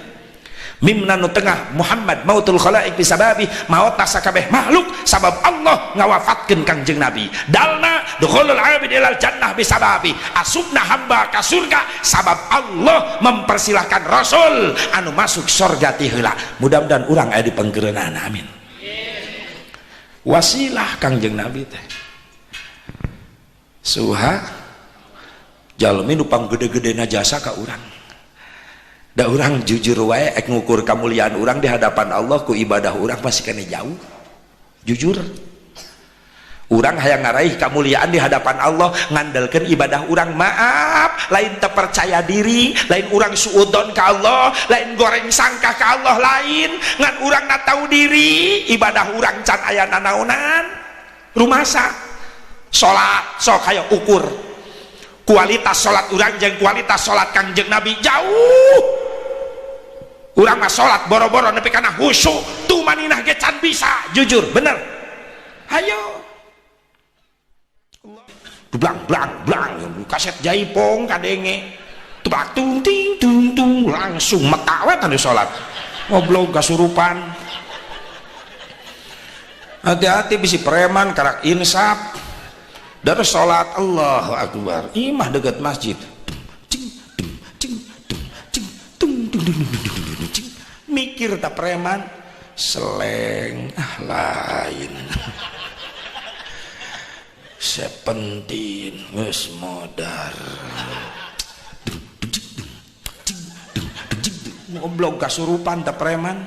Mimna nu tengah Muhammad mautul khalaik bisababi, maut sakabeh makhluk sabab Allah ngawafatkeun Kangjeng Nabi. Dalna dukhulul abid ilal jannah bisababi, asupna hamba ka surga sabab Allah mempersilahkan Rasul anu masuk surga ti heula. Mudah-mudahan urang aya di panggeureunan, amin. Wasilah Kangjeng Nabi teh suha jalmi nu panggede-gedena jasa ka urang. Da urang jujur wae ek ngukur kamuliaan urang di hadapan Allah ku ibadah urang masih kena jauh. Jujur urang hayang ngaraih kamuliaan di hadapan Allah ngandalkeun ibadah urang. Maaf, lain teu percaya diri, lain urang suudon ka Allah, lain goreng sangka ka Allah, lain ngan urang na tahu diri ibadah urang can aya nanaonan. Rumasa salat sok hayang ukur kualitas salat urang jeung kualitas salat Kangjeng Nabi jauh. Urang mah salat boro-boro nepi kana khusyuk, tumaninah ge can bisa, jujur bener. Hayo blang kaset jaipong kadenge tebak tung ting tung tung langsung meta we tadi salat. Ngoblog kasurupan. Hati-hati bisi preman karak insaf. Dari salat Allahu Akbar, imah dekat masjid. Mikir tak preman seleng lain. Sepentin geus modar. Ngoblog kasurupan tak preman.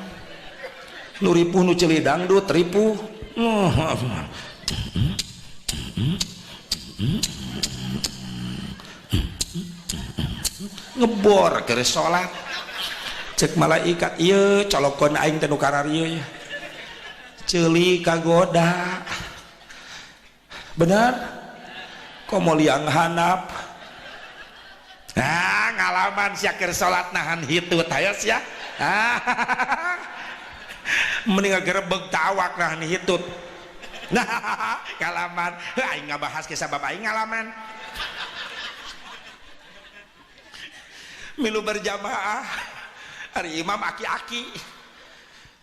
Nu ripuh nu ceuli dangdut ripuh. Ngebor keur salat. Cek malaikat ieu colokon aing teh nu kararieu ya. Ceuli kagoda. Benar? Komo liang hanap. Ngalaman sia keur salat nahan hitut hayos ya. Mending gerebeg tawak nahan hitut. Nah, ngalaman. Aing ngabahas ke sabab aing ngalaman. Milu berjamaah hari imam aki-aki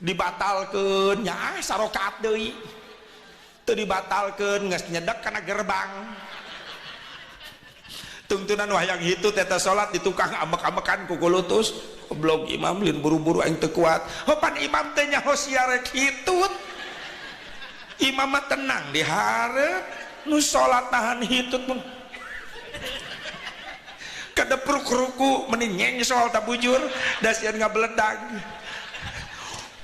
dibatalkeun nya sarokaat deui teu dibatalkeun geus nyedek kana gerbang tungtunan wayang hitut eta salat di tukang ambek-ambekan ku kulutus goblok imam lin buru-buru aing teu kuat pan imam teh nya hosiar rek hitut imam mah tenang di hareup nu salat nahan hitut mun kadepruk ruku mending nyengsol tak bujur dasian ngabeledag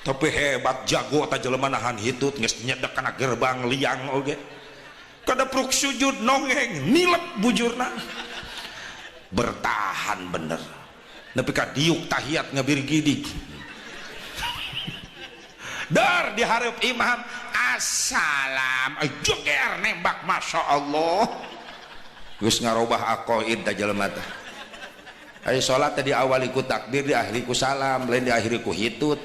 tapi hebat jago ta jelema nahan hitut geus nyedek kana gerbang liang oge kadepruk sujud nongeng nilep bujurna bertahan bener nepi ka diuk tahiyat ngabirgidig dar dihareup imam assalam jeger nembak masya Allah geus ngarobah aqaid da jelema teh aya salat teh diawali ku takbir diakhiri ku salam lain diakhiri ku hitut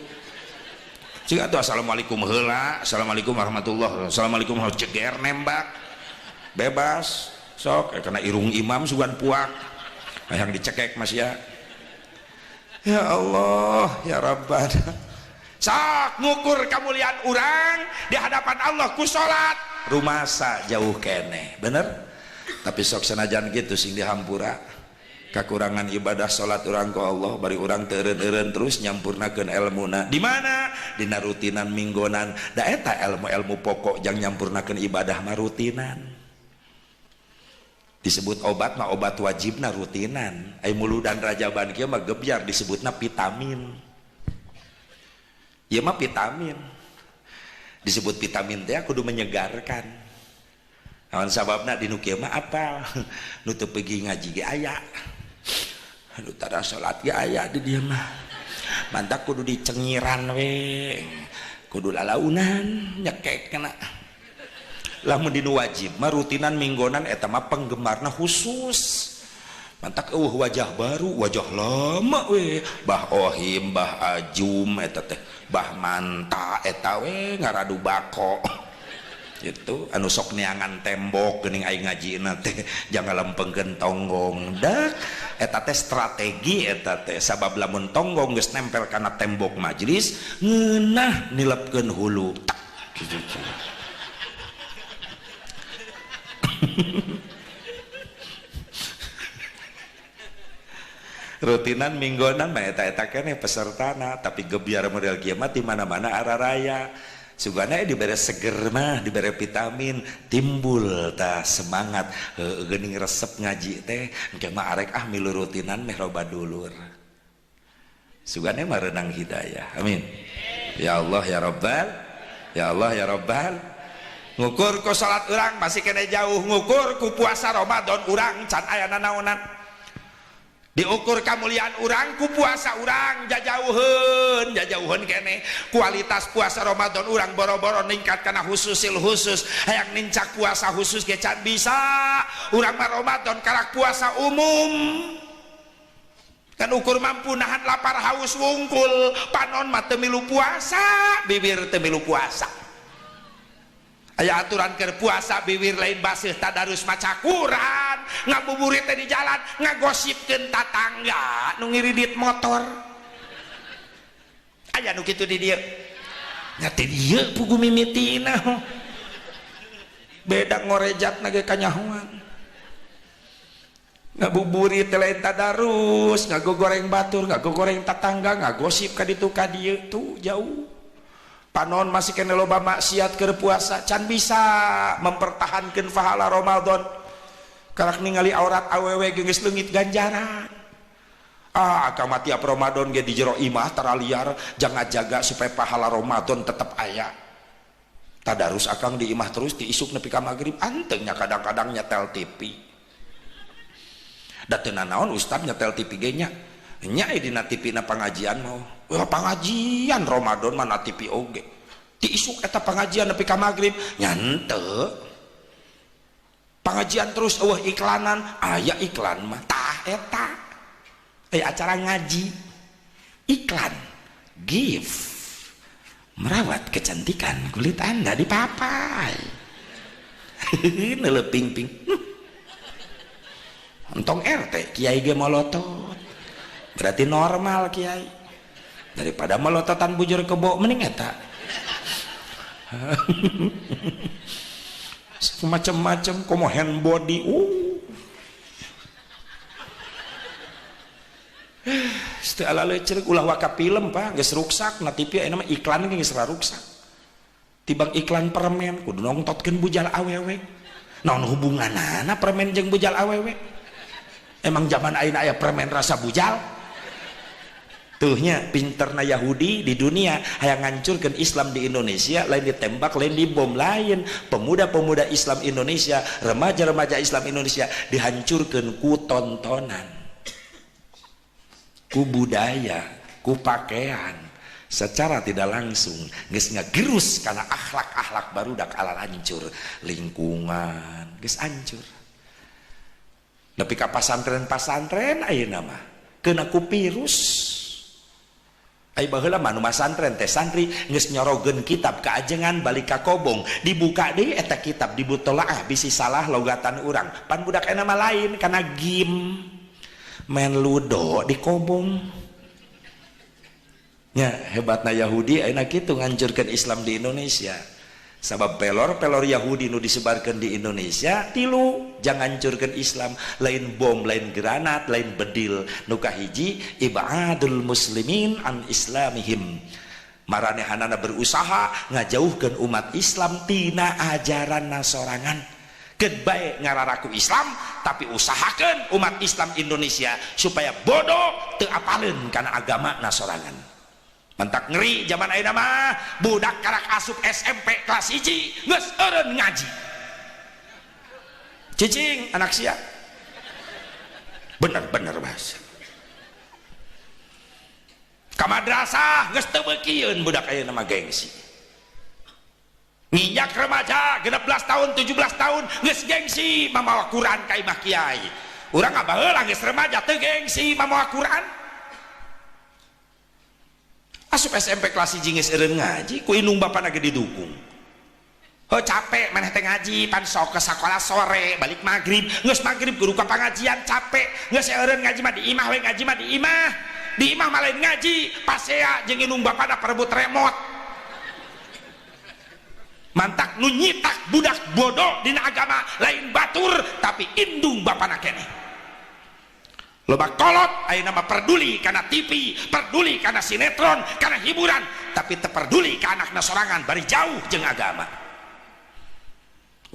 cing atuh assalamualaikum heula assalamualaikum warahmatullahi assalamualaikum jeger nembak bebas sok karena irung imam sugan puak yang dicekek mas ya Allah ya Rabbana sok ngukur kemuliaan orang di hadapan Allah ku salat rumasa jauh kene bener tapi sok sanajan gitu sing dihampura kekurangan ibadah salat orang ku Allah bari orang teureun-eureun terus nyampurnakeun ilmuna di mana dina rutinan minggonan da eta ilmu-ilmu pokok jang nyampurnakeun ibadah mah rutinan disebut obat mah obat wajibna rutinan ai muludan rajaban kieu mah gebyar disebutna vitamin ieu mah vitamin disebut vitamin teh kudu menyegarkan naon sababna dinu kieu mah apal nu teu pergi ngaji ge aya anu tara salat ge aya di dieu mah mantak kudu dicengiran we kudu lalaunan nyekek kena lamun dinu wajib mah rutinan minggonan eta mah penggemarna khusus mantak wajah baru wajah lama we bah ohim bah ajum eta teh bah manta eta we ngaradu bako itu anu sok neangan tembok geuning aing ngajina teh jangan lempengkeun tonggong dah eta teh strategi eta teh sabab lamun tonggong geus nempel kana tembok majelis ngeunah nilepkeun hulu gitu. Rutinan minggonan mah eta keneh pesertana tapi gebyar model kieu mah di mana-mana araraya sugana dibere seger mah dibere vitamin timbul tah semangat geuning resep ngaji teh engke mah arek milu rutinan meh loba dulur sugana mah reunang hidayah amin ya Allah ya Rabbal ya Allah ya Rabbal ngukur ku salat urang masih kena jauh ngukur ku puasa Ramadan urang can aya nanaonan diukur kemuliaan urang ku puasa urang jajauheun kene kualitas puasa Ramadan urang boro-boro ningkat kana khususil khusus hayang nincak puasa khusus ge can bisa urang mah Ramadan karak puasa umum kan ukur mampu nahan lapar haus wungkul panon mah teu milu puasa bibir teu milu puasa aya aturan keur puasa bibir lain baseuh tadarus maca Quran ngabuburit teh di jalan ngagosipkeun tatangga nu ngiridit motor aya nu kitu di dieu nya teh dieu pugu mimitina beda ngorejatna ge kanyahoan ngabuburit teh lain tadarus ngagogoreng batur ngagogoreng tatangga ngagosip ka ditu ka dieu tuh jauh panon masih kena loba maksiat keur puasa can bisa mempertahankan pahala Ramadan karak ningali aurat awewe geus leungit ganjaran akang tiap Ramadan ge di jero imah tara liar jangan jaga supaya pahala Ramadan tetap aya tadarus akang di imah terus di isuk nepi ka magrib antengnya kadang-kadang nyetel TV da teu naon ustad nyetel TV ge nya nya dina TV na pengajian mau pengajian Ramadan mana TV oge ti isuk eta pengajian nepi ka magrib nya henteu pengajian terus iklanan aya iklan mah tah eta acara ngaji iklan gift merawat kecantikan kulit Anda di papai neleping-ping ontong RT kiai ge molotot berarti normal kiai daripada melototan bujur kebo mending eta macam-macam komo hand body setelah leceur ulah waka film pak geus ruksak na TV aya mah iklan geus ruksak tibang iklan permen kudu nongtotkeun bujal awewe naon hubunganana permen jeung bujal awewe emang zaman ayeuna aya permen rasa bujal tuhnya pinterna Yahudi di dunia hayang ngancurkeun Islam di Indonesia lain ditembak lain dibom lain pemuda-pemuda Islam Indonesia remaja-remaja Islam Indonesia dihancurkeun ku tontonan ku budaya ku pakaian secara tidak langsung geus ngagerus karena akhlak-akhlak barudak ala hancur, lingkungan geus hancur. Nepi ka pasantren-pasantren ayeuna mah keuna ku virus. Ai baheula mah nu masantren teh santri geus nyorogeun kitab ka ajengan balik ka kobong, dibuka deui eta kitab dibutolaah bisi salah logatan urang. Pan budak eta mah lain kana game main ludo di kobong. Ya hebatna Yahudi ayeuna kitu ngancurkeun Islam di Indonesia. Sabab pelor Yahudi nu disebarkan di Indonesia tilu jangan hancurkan Islam, lain bom, lain granat, lain bedil. Nu kahiji ibadul muslimin an islamihim, maranehanana berusaha ngajauhkeun umat Islam tina ajaran nasorangan. Keun bae ngararaku Islam tapi usahakeun umat Islam Indonesia supaya bodoh teu apaleun kana agama nasorangan. Mentak ngeri zaman ayeuna mah budak karak asup SMP kelas 1 geus eureun ngaji. Cicing anak sia. Bener-bener bahasa. Ka madrasah geus teu beukieun budak ayeuna mah gengsi. Nginjak remaja 16 tahun 17 tahun geus gengsi mamawa Quran ka imah kiai. Urang abaheula geus remaja teu gengsi mamawa Quran. Asup SMP kelas 1 geus eureun ngaji ku indung bapana ge didukung. Heuh capek maneh teh ngaji pan sok ke sakola sore balik magrib, geus magrib kudu ka pangajian capek, geus eureun ngaji mah di imah we ngaji mah di imah. Di imah mah lain ngaji, pasea jeung indung bapana perebut remote. Mantak nu nyitak budak bodoh dina agama lain batur tapi indung bapana keneh. Loba kolot ayeuna mah peduli karena TV, peduli karena sinetron, karena hiburan, tapi teu peduli ka anakna sorangan bari jauh jeung agama.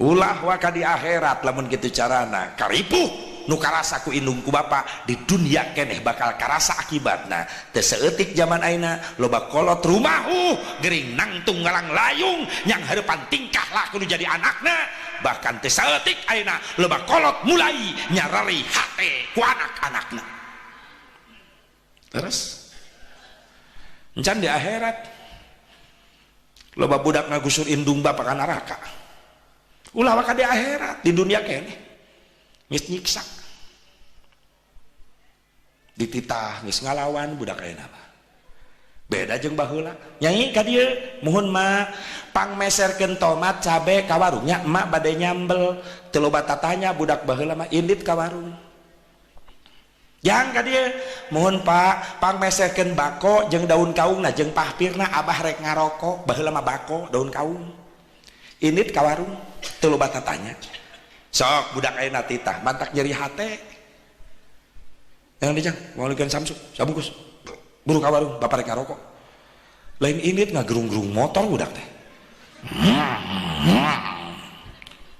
Ulah waka di akhirat lamun kitu carana karipuh nu karasa ku indung ku bapa di dunia keneh bakal karasa akibatna. Teu saeutik zaman ayeuna loba kolot rumahu gering nangtung ngalang layung yang hareupan tingkah laku nu jadi anakna, bahkan teu saeutik ayeuna loba kolot mulai nyarari hate ku anak-anakna. Terus encan di akhirat loba budak ngagusur indung bapa ka neraka. Ulah waka di akhirat, di dunia keneh geus nyiksa. Dititah geus ngalawan budak ayeuna mah. Beda jeung baheula. Nyai ka dieu muhun mah pangmeserkeun tomat cabe ka warungnya emak bade nyambel. Teu loba tatanya budak baheula mah indit ka warung. Yang ka dieu muhun Pak pangmeserkeun bako jeung daun kaungna jeung pahpirna abah rek ngarokok. Baheula mah bako daun kaung. Indit ka warung teu loba tatanya. Sok budak ayeuna titah mantak nyeri hate. Yang dijang ngolikeun Samsu sabungkus buru ka warung bapak rek ngarokok. Lain indit ngagerung-gerung motor budak teh.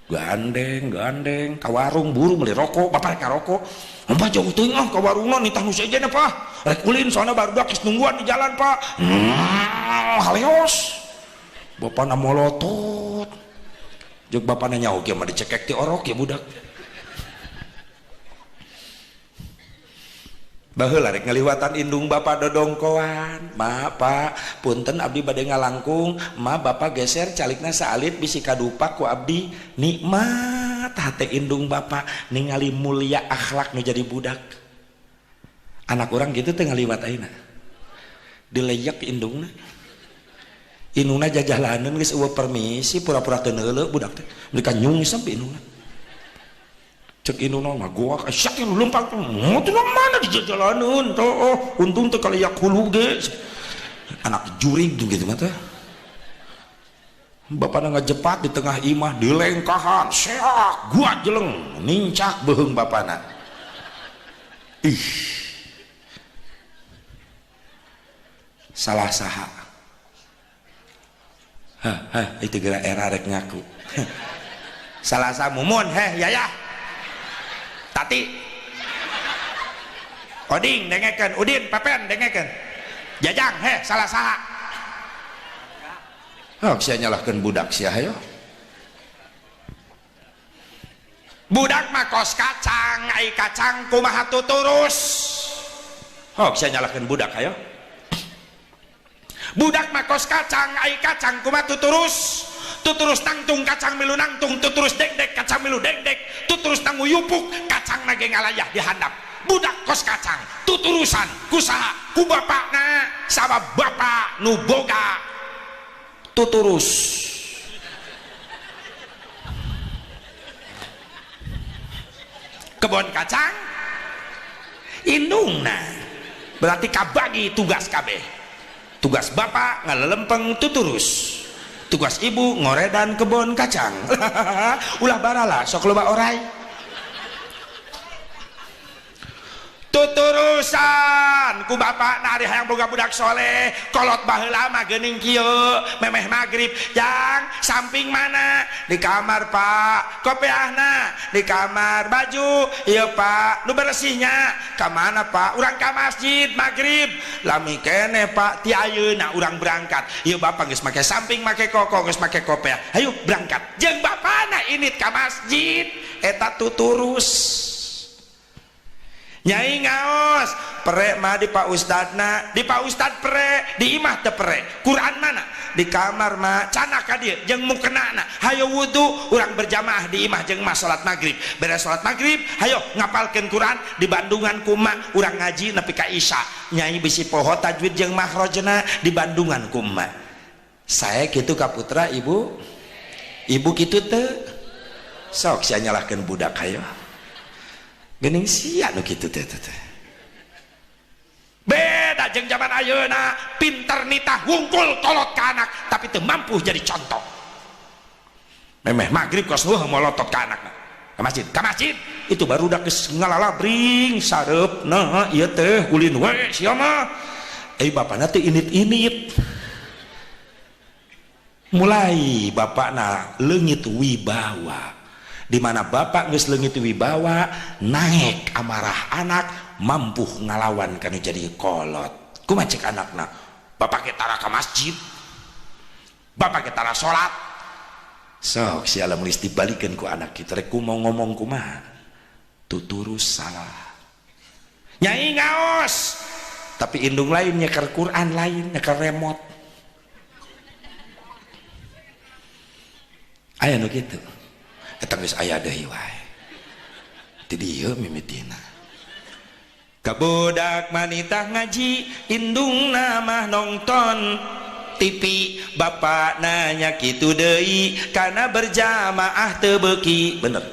Gandeng ka warung buru meuli rokok bapak rek ngarokok. Apa jauh teuing ah ka warungna nitah nu sejen Pak. Rek ulin soalna barudak geus nungguan di jalan Pak. Haleos. Bapana molotot. Jeung bapana nyaho ge mah dicekek ti orok ya budak. Baheula rek ngaliwatan indung bapa dodongkoan, "Ma Pak, punten abdi bade ngalangkung, ma Bapak geser calikna saalit bisi kadupak ku abdi." Nikmat hate indung bapa ningali mulia akhlak nu jadi budak. Anak orang gitu teh ngaliwat ayeuna. Dileyek indungna. Indungna jajalaneun geus eueuh permisi pura-pura teu neuleuh budak teh. Mereka nyung sampai indungna. Cek indungna mah goak asyak yang lempang motor mana di jalaneun toh untung teu kaliyak hulu ge anak jurig gitu mah teh bapana ngajepat di tengah imah dilengkahan seak gua jeleng nincak beheung bapana. Ih salah saha itu geura era rek ngaku salah saha mumun yayah Tati Oding dengekeun Udin Pepen dengekeun Jajang salah saha. Oh sia nyalahkeun budak sia hayo. Budak mah kos kacang ai kacang kumaha tuturus. Oh sia nyalahkeun budak hayo. budak makos kacang ai kacang kumaha tuturus nangtung kacang milu nangtung tuturus dek kacang milu dek tuturus nanggu yupuk kacang nage ngalayah dihandap budak kos kacang tuturusan kusaha ku bapakna sabab bapak nu boga tuturus kebon kacang indungna berarti kabagi tugas kabeh tugas bapak ngalelempeng tuturus tugas ibu ngoredan kebon kacang ulah barala sok loba orai tuturusan ku bapak nari hayang boga budak soleh kolot baheula mah geuning kieu memeh magrib yang samping mana di kamar pak kopiahna di kamar baju iya pak nu bersihnya ka mana pak urang ka masjid magrib lami kene pak ti ayeuna urang berangkat ieu bapak geus make samping make koko geus make kopiah hayu berangkat jeung bapana init ka masjid eta tuturus Nyai ngaos perek mah di pak ustadna di pak ustad perek di imah teu perek Quran mana di kamar mah canak ka dieu jeung mukenana hayo wudu urang berjamaah di imah jeung mah salat maghrib beres salat maghrib hayo ngapalkeun Quran di Bandungan kumaha urang ngaji nepi ka isya nyai bisi poho tajwid jeung makhrajna di Bandungan kumaha saya kitu ka putra ibu kitu teu sok sia nyalahkeun budak hayo geuning sia nu kitu teh beda jeung zaman ayeuna pinter nitah wungkul kolot ka anak tapi teu mampu jadi contoh memeh magrib kos weuh molotot ka anakna ka masjid itu baru udah geus ngalalabring sareup nah ieu teh ulin we sia mah bapana teh init-init mulai bapakna leungit wibawa di mana bapak geus leungit wibawa naik amarah anak mampu ngalawan kana jadi kolot kumaha cek anakna bapak ge tara ka masjid bapak ge tara salat sok sia lamun geus dibalikeun ku anak kitu rek kumaha ngomong kumaha tuturus salah nyai ngaos tapi indung lain nyeker Quran lain nyeker remote aya nu kitu eta geus aya deui wae ti dieu mimitina ka budak manitah ngaji indungna mah nongton TV bapak nanya kitu deui kana berjamaah teu beuki bener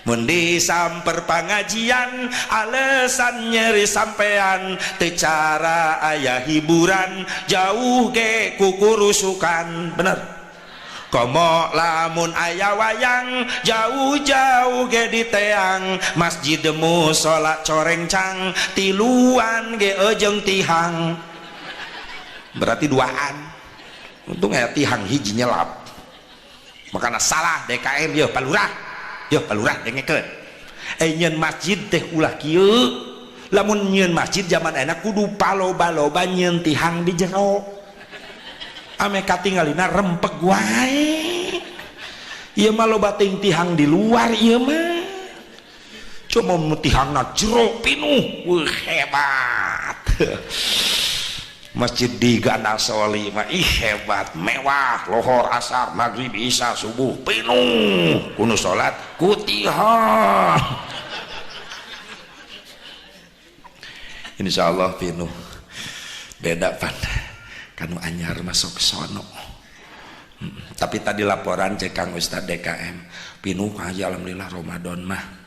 mun disamper pangajian alesan nyeri sampean teu cara aya hiburan jauh ge kukurusukan bener komo lamun aya wayang jauh-jauh ge di teang masjid musola corengcang tiluan ge jeung tihang berarti duaan untung aya tihang hiji nyelap makana salah DKM yo palurah dengekeun nyeun masjid teh ulah kieu lamun nyeun masjid zaman ayeuna kudu paloba-loba nyeun tihang di jero ame katinggalina rempeg wae ieu mah loba ting tihang di luar ieu mah cuma tihangna jero pinuh weuh hebat masjid di Ganda Soli mah ih hebat mewah lohor asar maghrib isya subuh pinuh kudu salat ku tihang insyaallah pinuh beda pan kanu anyar masuk sono tapi tadi laporan cek Kang Ustad DKM pinuh aja alhamdulillah Ramadan mah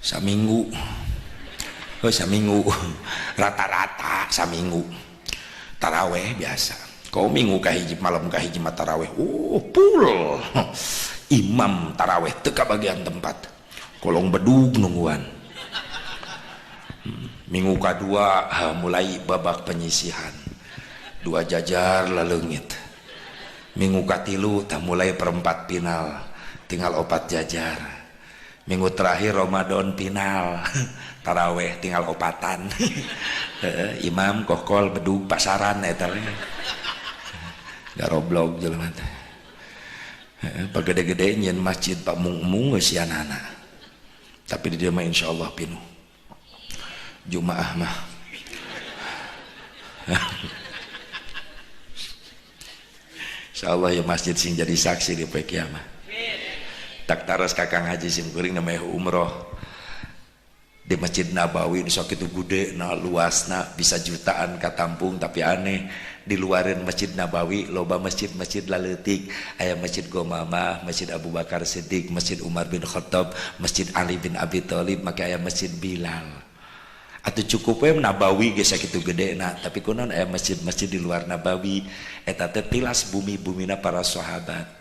saminggu rata-rata saminggu taraweh biasa kau minggu kahiji malam kahiji mah taraweh full imam taraweh teu ka bagian tempat kolong bedug nungguan minggu kadua mulai babak penyisihan 2 jajar laleungit minggu katilu tah mulai perempat final tinggal 4 jajar minggu terakhir Ramadan final taraweh tinggal 4-an imam kokol bedug pasaran eta we garoblog jelema teh pagede-gede nyeun masjid Pak Mung geus sianana tapi di dieu mah insyaallah pinuh Jumaah mah insyaallah ya masjid sing jadi saksi di poe kiamat. Tak taras kakang haji sim kuring namanya umroh di Masjid Nabawi di sok itu gede na luasna bisa jutaan katampung, tapi aneh di luarin Masjid Nabawi loba masjid-masjid laletik, aya Masjid Gomamah, Masjid Abu Bakar Siddiq, Masjid Umar bin Khattab, Masjid Ali bin Abi Thalib, maka aya Masjid Bilal. Atau cukup we Nabawi geus sakitu gede na, tapi kunaon aya masjid-masjid di luar Nabawi eta teh tilas bumi-bumina para sahabat.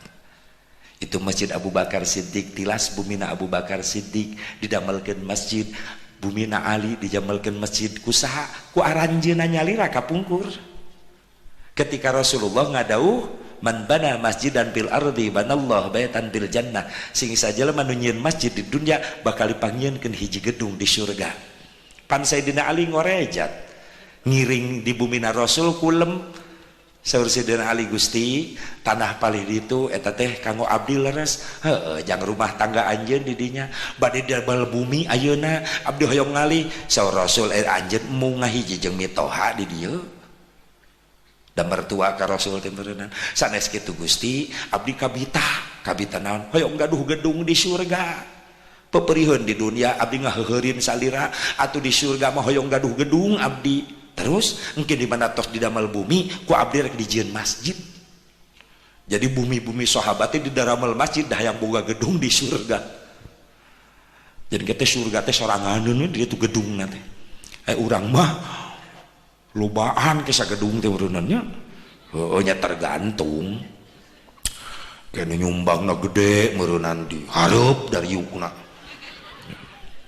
Itu Masjid Abu Bakar Siddiq tilas bumina Abu Bakar Siddiq didamelkeun masjid, bumina Ali dijamelkeun masjid kusaha ku aranjeunna nyalira kapungkur. Ketika Rasulullah ngadauh man bana masjidan fil ardi banallahu baitan fil jannah, sing sajelema nu nyieun masjid di dunia bakal dipangnyieunkeun hiji gedung di surga. Pan Sayyidina Ali ngorejat ngiring di bumina Rasul kulem saur Sayyidina Ali Gusti tanah palih ditu eta teh kanggo abdi leres, heuh jang rumah tangga anjeun di dinya bade dabal bumi ayeuna abdi hoyong ngalih saur Rasul anjeun mungah hiji jeung mitoha di dieu da mertua ka Rasul teh beureunan sanes kitu Gusti abdi kabita naon hoyong gaduh gedung di surga peperieun di dunia abdi ngaheuheurin salira atuh di surga mah hoyong gaduh gedung abdi. Terus mungkin di mana tos di damal bumi ku abdi rek dijieun masjid. Jadi bumi-bumi sahabatnya di damal masjid dah yang boga gedung di surga. Jadi kita surga teh soranganeun di itu gedungna teh. Urang mah lobaan ke sagedung teh urunannya. Heueuh nya tergantung. Kene nyumbangna gede meureunnan di hareup dari yukna.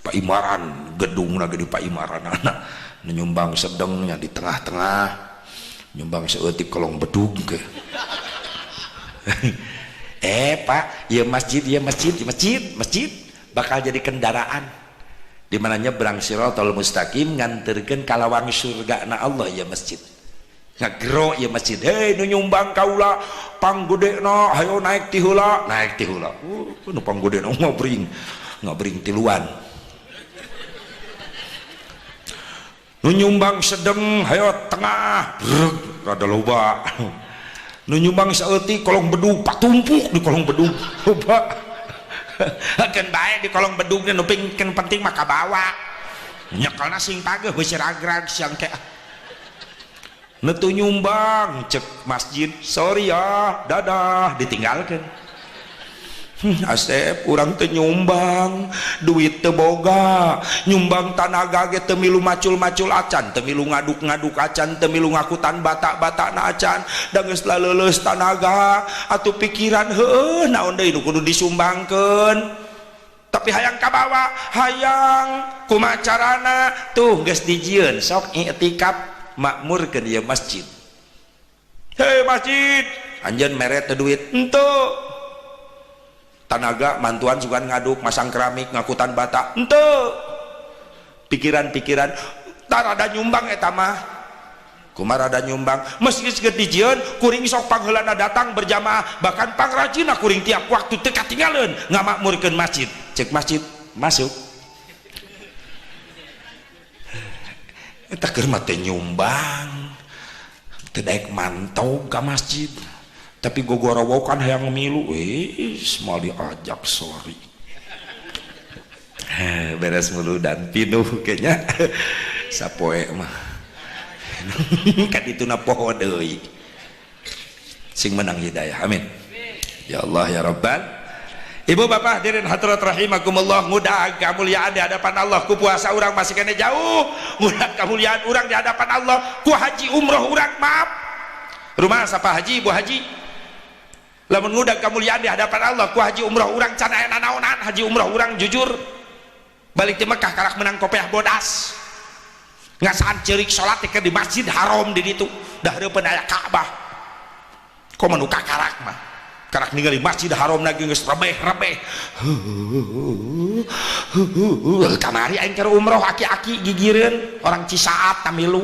Pak Imaran gedungna gede Pak Imaranana. Nyumbang sedengnya di tengah-tengah, nyumbang seeutik kolong bedug ke. Pak, ya masjid bakal jadi kendaraan di mana nyebrang siratal mustaqim nganterkeun ka lawang surga na Allah ya masjid. Ngagero ya masjid. Hei nu nyumbang kaula panggedena hayo naik ti heula. Nu panggedena ngabring tiluan. Nu nyumbang sedeng hayo tengah breg rada loba. Nu nyumbang saeutik kolong bedug patumpuk di kolong bedug loba. Keun bae di kolong bedug nu penting mah kabawa. Nyekelna sing pageuh geus ragrag siang teh. Nu teu nyumbang cek masjid sorry ya dadah ditinggalkeun. Asep urang teu nyumbang duit teu boga nyumbang tanaga ge teu milu macul-macul acan teu milu ngaduk-ngaduk acan teu milu ngakutan batak-batakna acan da geus laleuleus tanaga atuh pikiran heueuh naon deui nu kudu disumbangkeun tapi hayang kabawa hayang kumaha carana tuh geus dijieun sok i'tikaf makmurkeun ieu masjid. Hei masjid anjeun mere teu duit henteu tanaga mantuan sugan ngaduk masang keramik ngakutan bata henteu pikiran-pikiran tarada nyumbang eta mah kumaha rada nyumbang meski geus dijieun kuring sok pangheulana datang berjamaah bahkan pangrajinna kuring tiap waktu teu katinggaleuan ngamakmurkeun masjid cek masjid masuk eta keur mah teh nyumbang teu daek mantau ka masjid tapi gogorowokan hayang milu mal diajak sorry beres mulu dan pinuh kayaknya sapoe mah kan itu na poho deui sing menang hidayah amin ya Allah ya Rabbal. Ibu bapak hadirin hadirat rahimakumullah, mudah kemuliaan di hadapan Allah ku puasa urang masih kena jauh, mudah kemuliaan urang di hadapan Allah ku haji umroh urang maaf rumah sapa haji ibu haji lamun ngudag kemuliaan di hadapan Allah ku haji umroh urang can aya nanaonan haji umroh urang jujur balik di Mekah karak menang kopiah bodas ngasaan ceurik salat teh di Masjid Haram di ditu dah hareupeun aya Ka'bah komo nu kakarak mah karak ningali Masjid Haram lagi geus rebeh-rebeh kamari aing keur umroh aki-aki gigireun orang Cisaat tamilu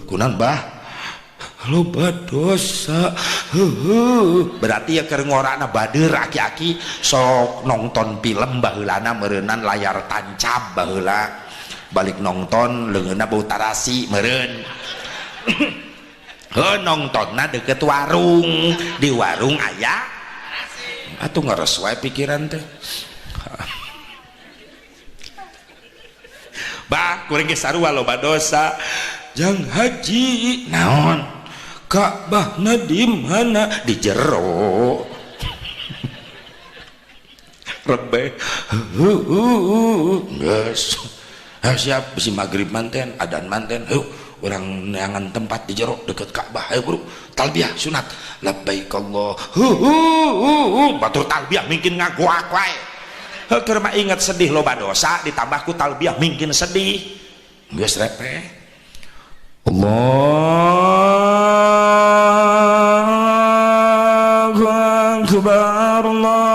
kunaon bah loba dosa berarti ya keur ngorana bader aki-aki sok nonton film baheulana meureunan layar tancap baheula balik nonton leungeunna bau tarasi meureun nongtonna deket warung, di warung aya atuh ngeres wae pikiran teh. Bah kuring ge sarua loba dosa. Jang haji naon Ka'bahna di mana? Di jero. Rebe geus siap bisi magrib manten adan manten orang neangan tempat di jero deket Ka'bah. Ayo bro talbiyah sunat labbaik Allah batur talbiyah mungkin ngaguak wae keur mah inget sedih loba dosa ditambah ku talbiyah mungkin sedih geus repeh. Allahu akbar Allahu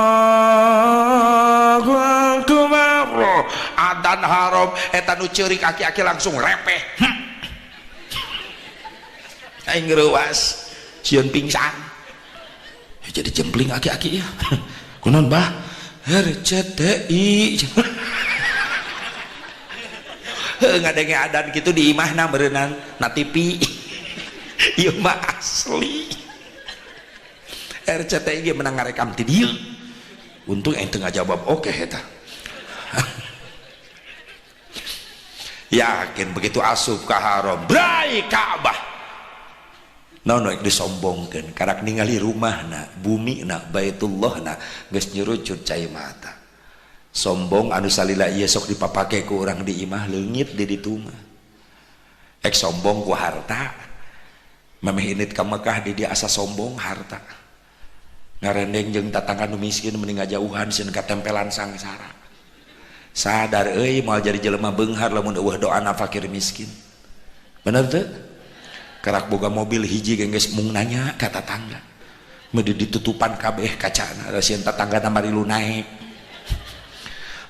akbar adan haram eta nu ceurik aki-aki langsung repeh aing ngeuwas sieun pingsan jadi jempling aki-aki ya kunaon bah RCTI ngadenge adan gitu di imahna berenang na TV ieu mah asli RCTI ge menang ngarekam ti dieu untung ente ngajawab oke eta yakin begitu asup ka haram brai Ka'bah naon rek disombongkeun karak ningali rumahna bumina baitullahna geus nyurucut cai mata sombong anu salila ieu sok dipapake ku urang di imah leungit di ditu mah ek sombong ku harta mameh init ka Mekah di dia asa sombong harta ngarendeng jeung tatangga nu miskin mending ngajauhan sieun katempelan sangsara sadar euy moal jadi jelema beunghar lamun eueuh doana fakir miskin bener teu karak boga mobil hiji geus mung nanya ka tatangga meureun ditutupan kabeh kacana sieun tatangga marilu naik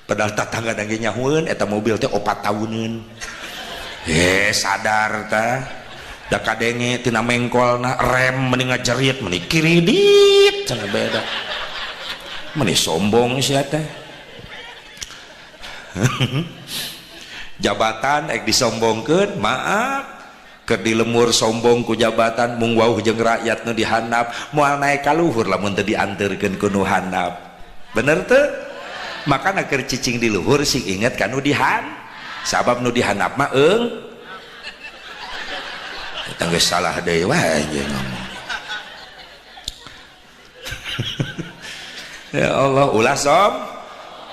padahal tatangga da ge nyahueun eta mobil teh 4 tahuneun sadar tah da kadenge tina mengkolna rem mending ngajerit mending kiridit cenah beda mending sombong sia teh jabatan ek disombongkeun maaf keur dilemur sombong ku jabatan mung wauh jeung rakyat nu dihandap moal naik ka luhur lamun teu dianterkeun ku nu handap bener teu makana keur cicing di luhur sing inget ka nu dihan sabab nu dihandap mah eta geus salah deui wae ngomong ya Allah ulah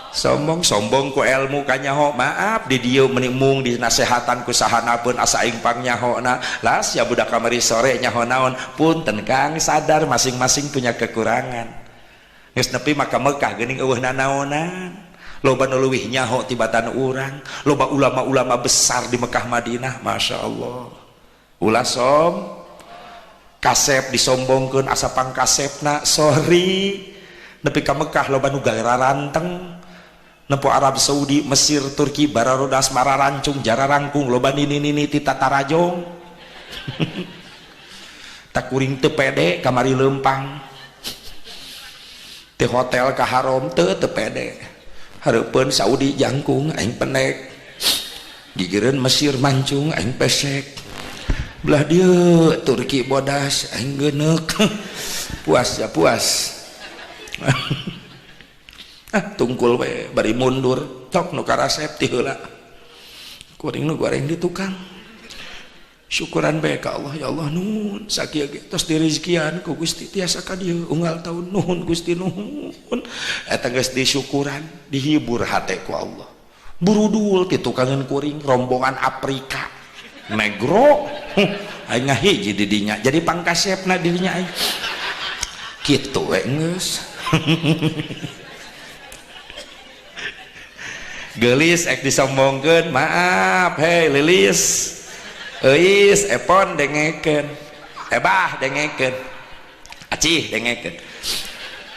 sombong ku ilmu kanyaho maaf di dieu menimung di nasehatan ku sahanapeun asa aing pangnyahoana las ya budak kamari sore nyaho naon punten Kang sadar masing-masing punya kekurangan geus nepi maka Mekah geuning eueuh nanaonan loba nu leuwih nyaho tibatan urang loba ulama-ulama besar di Mekah Madinah Masya Allah ulah kasep disombongkeun asa pangkasepna sorry nepi ka Mekah loba nu galera ranteng nempo Arab Saudi Mesir Turki bararoda asmara rancung jara rangkung loba nini ti tatarajong tak kuring teu pede kamari leumpang ti hotel ka haram teu pede hareupeun Saudi jangkung aing penek gigireun Mesir mancung aing pesek belah dieu Turki bodas aing geuneuk puas ya puas tungkul we bari mundur tok nu karasep ti heula kuring nu goreng di tukang syukuran bae ka Allah ya Allah nuhun sakieu ge tos dirizkian ku Gusti tiasa ka dieu unggal taun nuhun Gusti nuhun eta geus disyukuran dihibur hate ku Allah burudul ti tukangan kuring rombongan Afrika negro aing ngahiji di dinya jadi pangkasepna di dinya aing kitu we geus gelis ek disombongkeun maaf hei lilis euis epon dengekeun ebah dengekeun acih dengekeun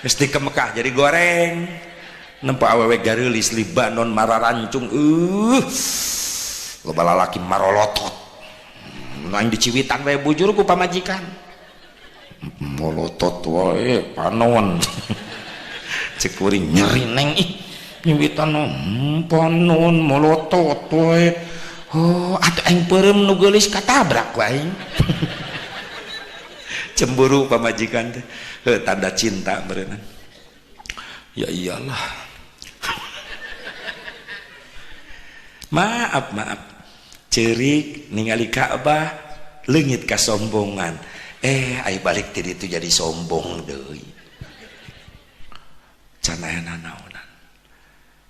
geus di ke Mekah jadi goreng nempo awewe gareulis Libanon mararancung loba lalaki marolotot nang diciwitan we bujur ku pamajikan molotot wae panon cek kuring nyeri neng ih nyiwitan panon molotot wae oh atuh aing peureum nu geulis katabrak wae cemburu pamajikan teh tanda cinta berenang. Ya iyalah. Maaf cerik ningali Ka'bah leungit kasombongan ai balik ti ditu jadi sombong deui canayana naonan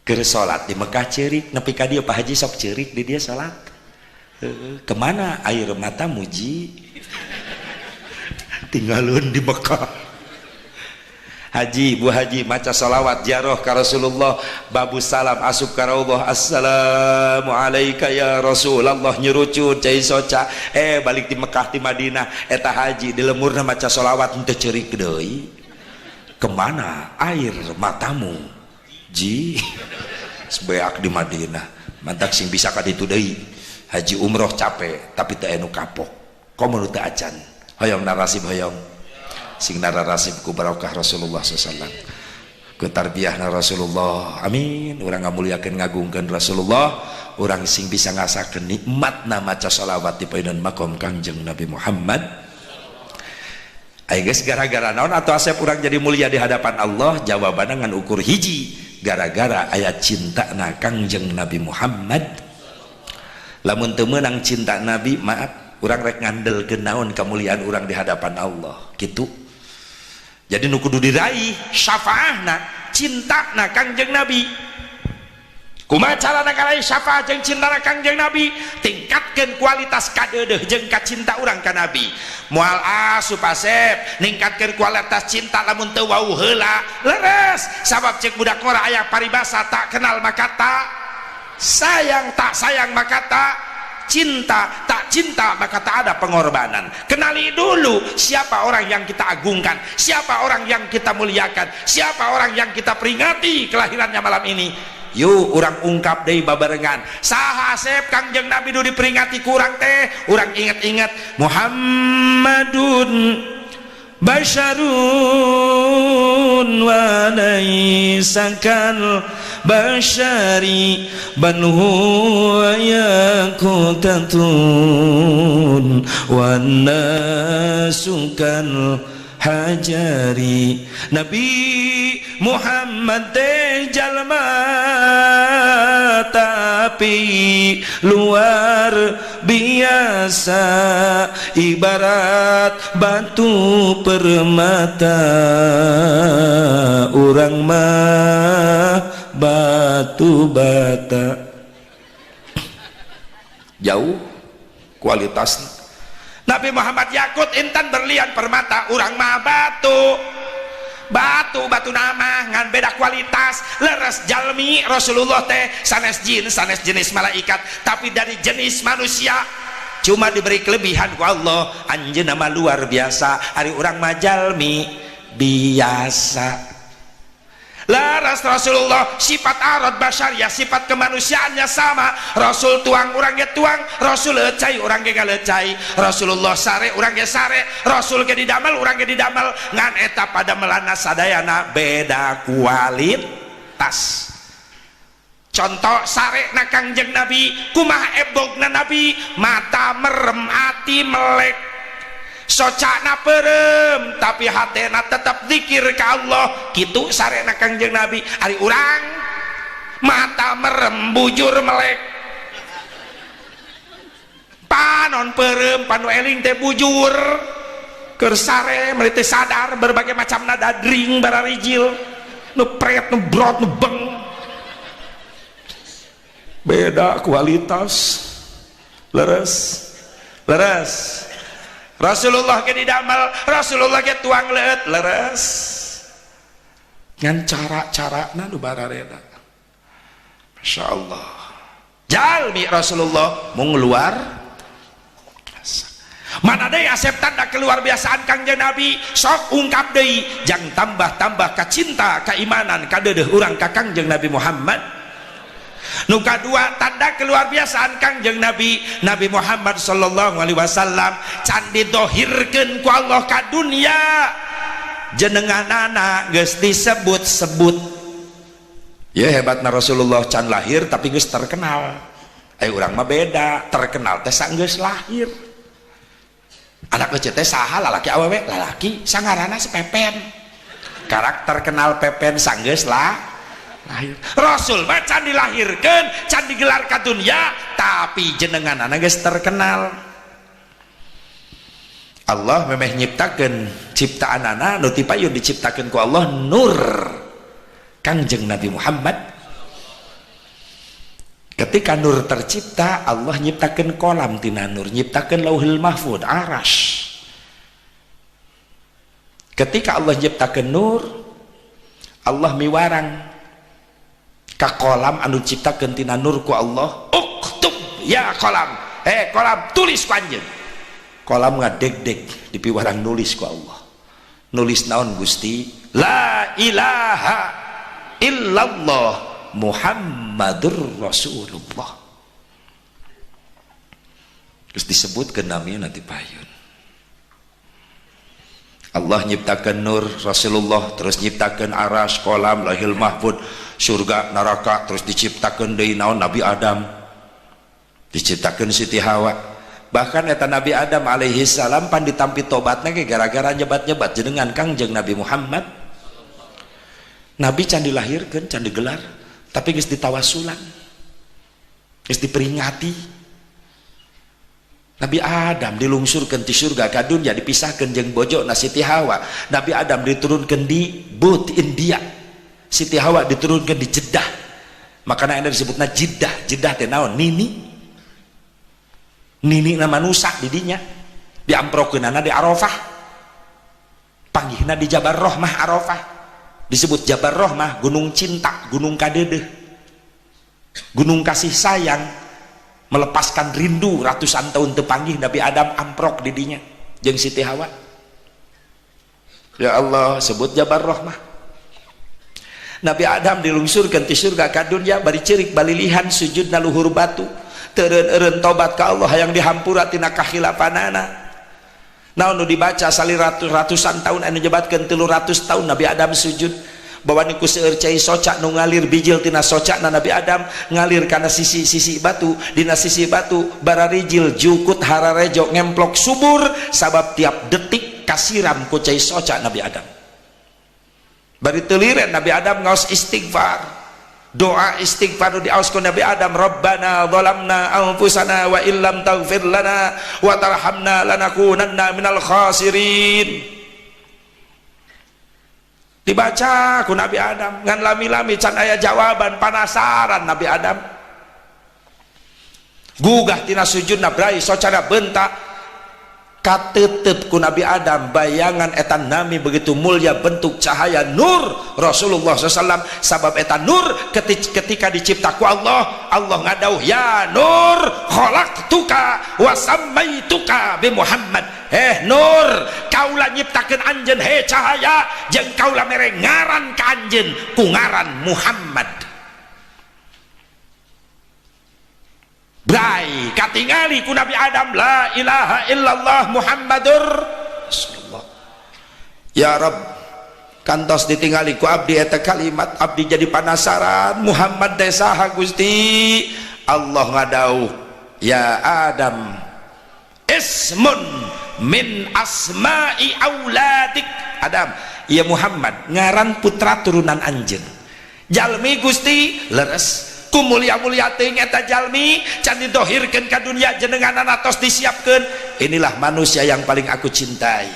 keur salat di Mekah cerik nepi ka dieu Pak Haji sok cerik di dia salat kemana air mata muji tinggalun di Mekah. Haji, Bu Haji maca salawat jaroh ka Rasulullah, babu salam asup ka raudhah, assalamu alayka ya Rasulullah, nyerucut cai soca balik di Mekah di Madinah eta haji di lemurna maca salawat henteu ceurik deui. Kemana air matamu ji sebeak di Madinah mantak sing bisa ka ditu deui. Haji umroh capek tapi teu anu kapok komo nu teu acan hoyong narasib hoyong sing narasib ku barokah Rasulullah SAW ku tarbiyahna Rasulullah amin urang ngamulyakeun ngagungkeun Rasulullah urang sing bisa ngasakeun nikmatna maca shalawat di paeunan makom Kangjeng Nabi Muhammad. Ai geus gara-gara naon atuh asep urang jadi mulia di hadapan Allah? Jawabanna ngan ukur hiji, gara-gara aya cintana Kangjeng Nabi Muhammad. Lamun teu meunang cinta Nabi maaf urang rek ngandelkeun naon kamuliaan urang di hadapan Allah kitu. Jadi nu kudu diraih syafaahna cintana Kangjeng Nabi. Kumaha carana ngaraih syafaat jeung cintana Kangjeng Nabi? Tingkatkeun kualitas kadeudeuh jeung kacinta urang ka Nabi. Moal asup asep ningkatkeun kualitas cinta lamun teu wau heula leres. Sabab ceuk budak ngora aya paribasa tak kenal maka tak sayang, tak sayang maka tak cinta, tak cinta maka tak ada pengorbanan. Kenali dulu siapa orang yang kita agungkan, siapa orang yang kita muliakan, siapa orang yang kita peringati kelahirannya malam ini. Yuk orang ungkap deui babarengan saha asep Kangjeng Nabi nu diperingati kurang teh urang inget-inget Muhammadun Basyarun wa laysa kal basyari bal huwa yaqutatun wan nasu kal hajari. Nabi Muhammad teh jalma tapi luar biasa ibarat batu permata urang mah batu bata. Jauh kualitasnya. Nabi Muhammad yakut intan berlian permata urang mah batu nama ngan beda kualitas leres jalmi Rasulullah teh sanes jin sanes jenis malaikat tapi dari jenis manusia cuma diberi kelebihan ku Allah anjeunna mah luar biasa ari urang mah jalmi biasa. Laras Rasulullah sifat arad basyariah sifat kemanusiaannya sama. Rasul tuang urang ge tuang, Rasul lecai urang ge galecai, Rasulullah sare urang ge sare, Rasul ge didamel urang ge didamel ngan eta pada melana sadayana beda kualitas. Contoh sare na Kangjeng Nabi kumaha ebogna Nabi mata merem ati melek socana perem tapi hatena tetap zikir ka Allah kitu sarena Kangjeng Nabi. Ari urang mata merem bujur melek panon perem panu eling teh bujur keur sare meuli teh sadar berbagai macam nada dring bararijil nu pret nu brot nu beng beda kualitas leres. Rasulullah ke didamel, Rasulullah ke tuang leut leres. Ngan cara-carana nu barareda. Masya Allah. Jalmi Rasulullah mung luar biasa. Mana deui asep tanda keluar biasaan Kangjeng Nabi sok ungkap deui jang tambah-tambah ka cinta keimanan kadeudeuh urang ka Kangjeng Nabi Muhammad. Nu kadua tanda keluar biasaan Kangjeng Nabi Muhammad sallallahu alaihi wasallam can didohirkeun ku Allah ka dunia jenenganana geus disebut-sebut. Ya hebatna Rasulullah can lahir tapi geus terkenal. Urang mah beda, terkenal teh saenggeus lahir. anak kecil teh saha lalaki awewe lalaki sangarana sepepen karakter kenal pepen sanggeus lah lahir Rasul mah can dilahirkeun can digelar ka dunya tapi jenenganana geus terkenal. Allah memeh nyiptakeun ciptaanana nu ti payun diciptakeun ku Allah nur Kangjeng Nabi Muhammad. Ketika nur tercipta Allah nyiptakeun kolam tina nur, nyiptakeun lauhul mahfud arash. Ketika Allah nyiptakeun nur Allah miwarang ka kolam anu ciptakeun tina nur ku Allah uktub ya kolam kolam tulis ku anjeun. Kolam ngadeg-deg dipiwarang nulis ku Allah. Nulis naon Gusti? La ilaha illallah Muhammadur Rasulullah. Terus disebutkeun namina nanti payun. Allah nyiptakeun nur Rasulullah, terus nyiptakeun aras, kolam, lahil mahfud, surga, neraka, terus diciptakeun deui naon Nabi Adam. Diciptakeun Siti Hawa. Bahkan eta Nabi Adam alaihi salam pan ditampi tobatna ge gara-gara nyebat-nyebat jenengan Kangjeng Nabi Muhammad. Nabi can dilahirkeun, can digelar, tapi geus ditawasulan. Geus diperingati. Nabi Adam dilungsurkeun ti surga ka dunya dipisahkeun jeung bojona Siti Hawa. Nabi Adam diturunkeun di Bud India. Siti Hawa diturunkeun di Jeddah. Makana ena disebutna Jeddah. Jeddah teh naon? Nini nama manusia di dinya diamprokeunana di Arafah, panggihna di Jabar Rohmah Arafah, disebut Jabar Rohmah gunung cinta, gunung kadedeh, gunung kasih sayang, melepaskan rindu ratusan tahun tepanggih Nabi Adam amprok di dinya jeung Siti Hawa. Ya Allah sebut Jabar Rohmah. Nabi Adam dilungsurkeun ti surga ka dunya bari ceurik balilihan sujudna luhur batu. Teureun tobat ka Allah yang dihampura tina kahilafanana. Naon nu dibaca sali ratusan tahun anu nyebatkeun 300 tahun Nabi Adam sujud. Bawani ku seueur cai soca nu ngalir bijil tina socana Nabi Adam ngalir kana sisi batu, dina sisi batu bararijil jukut hararejo ngemplok subur sabab tiap detik kasiram ku cai soca Nabi Adam. Bari teu liren Nabi Adam ngaos istighfar. Doa istighfar diauskeun Nabi Adam, Rabbana zalamna anfusana wa illam taghfir lana wa tarhamna lanakunanna minal khasirin. Dibaca ku Nabi Adam ngan lami-lami can aya jawaban, penasaran Nabi Adam. Gugah tina sujudna brai socana bentak kateuteup ku Nabi Adam bayangan eta nami begitu mulia bentuk cahaya nur Rasulullah SAW. Sabab eta nur ketika dicipta ku Allah, Allah ngadauh ya nur khalaqtuka wa sammaituka bi Muhammad. Nur kaula nyiptakeun anjeun he cahaya jeung kaula mere ngaran ka anjeun ku ngaran Muhammad. Brai katingali ku Nabi Adam la ilaha illallah Muhammadur Rasulullah. Ya Rabb kantos ditingali ku abdi eta kalimat, abdi jadi penasaran Muhammad teh saha Gusti. Allah ngadauh ya Adam ismun min asma'i auladik. Adam ya Muhammad ngaran putra turunan anjeun. Jalmi Gusti leres ku mulia-mulia teuing eta jalmi can didohirkeun ka dunya jenenganana tos disiapkeun. Inilah manusia yang paling aku cintai.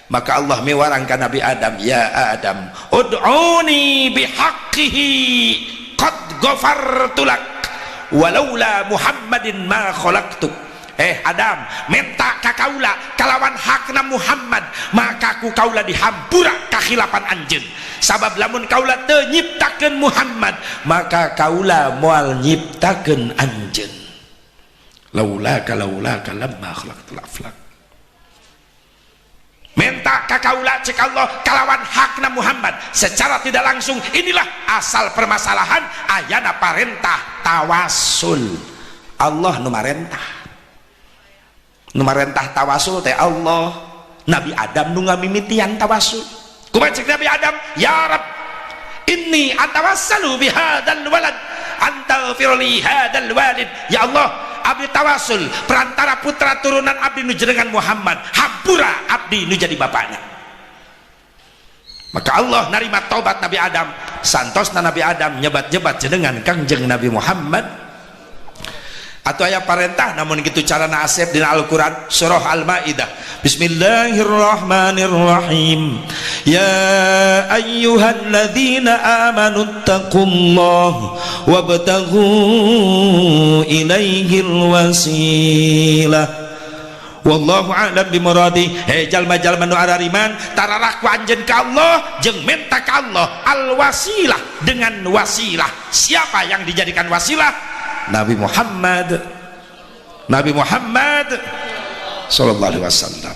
Maka Allah miwarang ka Nabi Adam, ya Adam ud'uni bihaqqihi qad ghafartu lak walaula Muhammadin ma khalaqtuk. Adam minta ka kaula kalawan hakna Muhammad maka ku kaula dihampura kahilapan anjeun. Sabab lamun kaula teu nyiptakeun Muhammad maka kaula moal nyiptakeun anjeun. Laula lamma khalaqtul aflaq. Minta ka kaula cek Allah kalawan hakna Muhammad secara tidak langsung. Inilah asal permasalahan ayana parentah tawasul. Allah nu marentah. Nu marentah tawasul teh Allah. Nabi Adam nu ngamimitian tawasul. Kumaha cek Nabi Adam, ya Rabb inni atawassalu bihadzal walad anta firli hadzal walid. Ya Allah abdi tawasul perantara putra turunan abdi nu jenengan Muhammad hampura abdi nu jadi bapakna. Maka Allah narima taubat Nabi Adam, santosna Nabi Adam nyebat-nyebat jenengan Kangjeng Nabi Muhammad. Atau aya parentah namun gitu carana asep dina Al-Qur'an surah Al-Maidah. Bismillahirrahmanirrahim. Ya ayyuhalladzina amanu taqullaha wabtaghu ilaihil wasilah. Wallahu a'lam bimuradi. Hei jalma-jalma nu arariman tararah ku anjeun ka Allah jeung minta ka Allah al wasilah dengan wasilah. Siapa yang dijadikan wasilah? Nabi Muhammad sallallahu alaihi wasallam.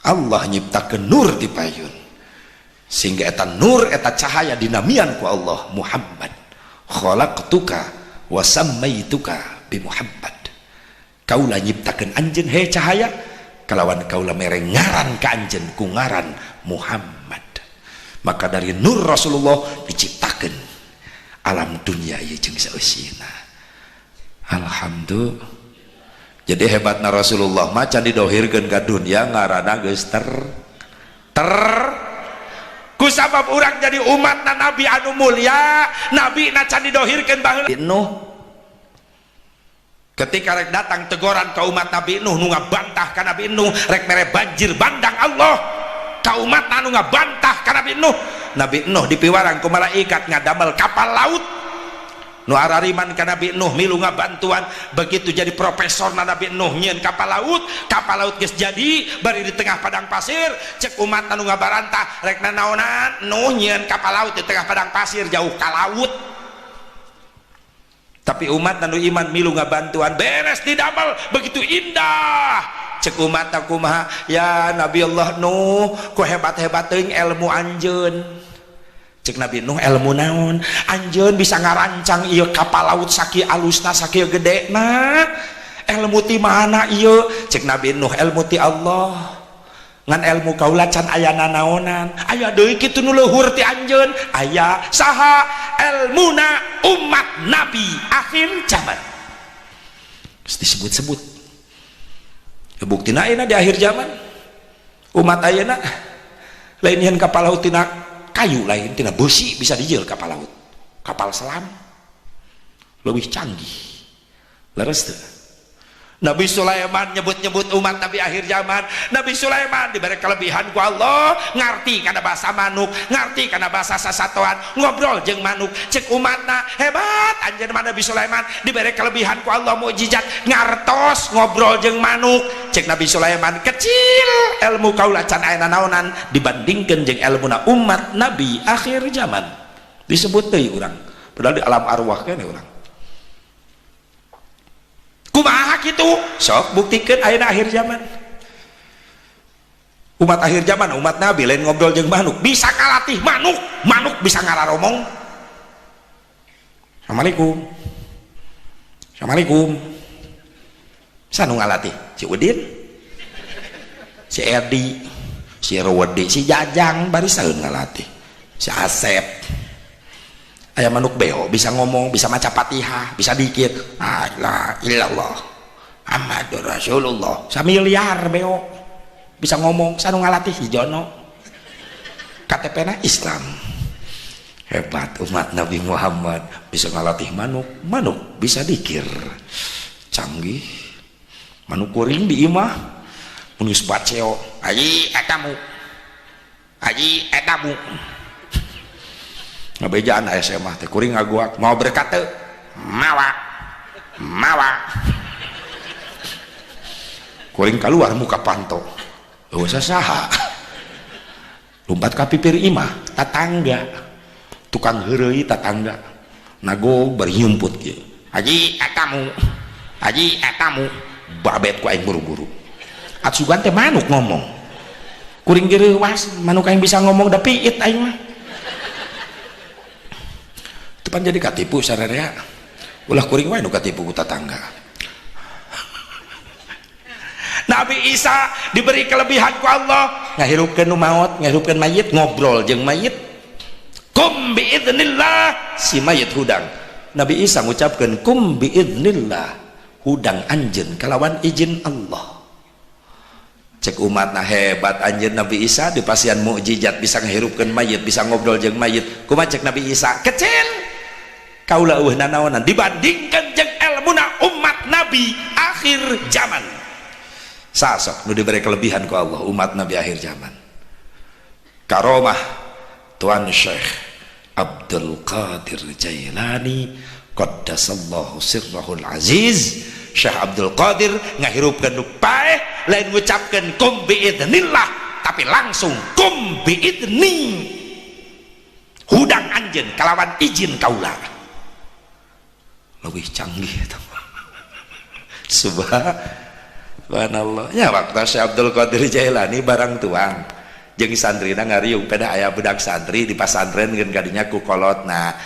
Allah nyiptakeun nur di payun sehingga eta nur eta cahaya dinamian ku Allah Muhammad. Khalaqtuka wa sammaituka bi Muhammad. Kaula nyiptakeun anjeun he cahaya kalawan kaula mere ngaran ka anjeun ku ngaran Muhammad. Maka dari nur Rasulullah diciptakeun alam dunia ieu jeung saeusina. Alhamdulillah. Jadi hebatna Rasulullah macan didohirkeun ka dunia ngaranna geus ku sabab urang jadi umatna Nabi anu mulya, Nabi na can didohirkeun baheula Nuh. Ketika rek datang teguran ka umat Nabi Nuh nu ngabantah ka Nabi Nuh rek mere banjir bandang Allah ka umat anu ngabantah ka Nabi Nuh. Nabi Nuh dipiwarang ku malaikat ngadamel kapal laut nu arariman ka Nabi Nuh milu ngabantuan. Begitu jadi profesor na Nabi Nuh nyieun kapal laut geus jadi bari di tengah padang pasir cek umat anu ngabarantah rek nanaonan Nuh nyieun kapal laut di tengah padang pasir jauh ka laut. Tapi umat anu iman milu ngabantuan beres didamel begitu indah cek umat kumaha ya Nabi Allah Nuh ku hebat-hebat teuing ilmu anjeun. Cek Nabi Nuh ilmu naon? Anjeun bisa ngarancang ieu kapal laut sakieu alusna sakieu gedena. Ilmu ti mana ieu? Cek Nabi Nuh ilmu ti Allah. Ngan ilmu kaula can aya nanaonan. Aya deui kitu nu leuhur ti anjeun. Aya saha ilmuna umat Nabi akhir zaman. Geus disebut-sebut. Buktina ayeuna di akhir zaman umat ayeuna lain nyeun kapal laut tina kayu lain tina besi bisa dijieul kapal laut, kapal selam lebih canggih leres teu. Nabi Sulaiman nyebut-nyebut umat Nabi akhir zaman. Nabi Sulaiman diberi kelebihan ku Allah ngarti kana bahasa manuk, ngarti kana bahasa sasatoan, ngobrol jeung manuk. Cek umatna hebat anjeun mah Nabi Sulaiman diberi kelebihan ku Allah mukjizat ngartos ngobrol jeung manuk. Cek Nabi Sulaiman kecil ilmu kaula can aya nanaonan dibandingkeun jeung ilmuna umat Nabi akhir zaman. Disebut deui urang padahal di alam arwah kene urang. Kumaha kitu? Sok buktikeun ayeuna akhir zaman. Umat akhir zaman, umat Nabi lain ngobrol jeung manuk, bisa kalatih manuk, manuk bisa ngararomong. Assalamualaikum. Assalamualaikum. Sanu ngalatih? Si Udin, si Edi, si Rowedi, si Jajang barisaeun ngalatih. Si Asep. Aya manuk beo bisa ngomong, bisa maca Fatihah, bisa dikit la ilallah Muhammadur Rasulullah. Samiliar beo bisa ngomong. Sanu ngalatih hijono KTP-na Islam. Hebat umat Nabi Muhammad bisa ngalatih manuk, manuk bisa dikir canggih. Manuk kuring di imah menulis baceo aji etamu aji etamu ngabejaan aya SMA teh kuring ngaguak mau berkat teu mawa kuring keluar muka panto eueuh saha lumpat ka pipir imah tatangga tukang heureuy tatangga nagog bari nyumput kieu haji etamu babet ku aing buru-buru atsugan teh manuk ngomong kuring gereuwas manuk aing bisa ngomong da piit aing mah pan jadi katipu sararea ulah kuring wae nu katipu ku tatangga. Nabi Isa diberi kelebihan ku Allah ngahirupkeun nu maot, ngahirupkeun mayit, ngobrol jeung mayit. Kum biidznillah si mayit hudang. Nabi Isa ngucapkeun kum biidznillah hudang anjeun kalawan izin Allah. Cek umatna hebat anjeun Nabi Isa di pasian mukjizat bisa ngahirupkeun mayit, bisa ngobrol jeung mayit. Kumaha cek Nabi Isa? Kecil kaula eueuh nanaonan dibandingkan jeung elmuna umat Nabi akhir zaman. Sasok nu diberi kelebihan ku Allah umat Nabi akhir zaman. Karomah Tuan Syekh Abdul Qadir Jailani qaddasallahu sirrahul aziz. Syekh Abdul Qadir ngahirupkeun nu paeh lain ngucapkeun kum biidznillah tapi langsung kum biidzni, hudang anjeun kalawan izin kaula. Lebih canggih eta. Subhanallah. Ya waktu Syekh Abdul Qadir Jailani barang tuang jeung santrina ngariung peda aya budak santri di pasantren ngeun kadinya ku kolotna.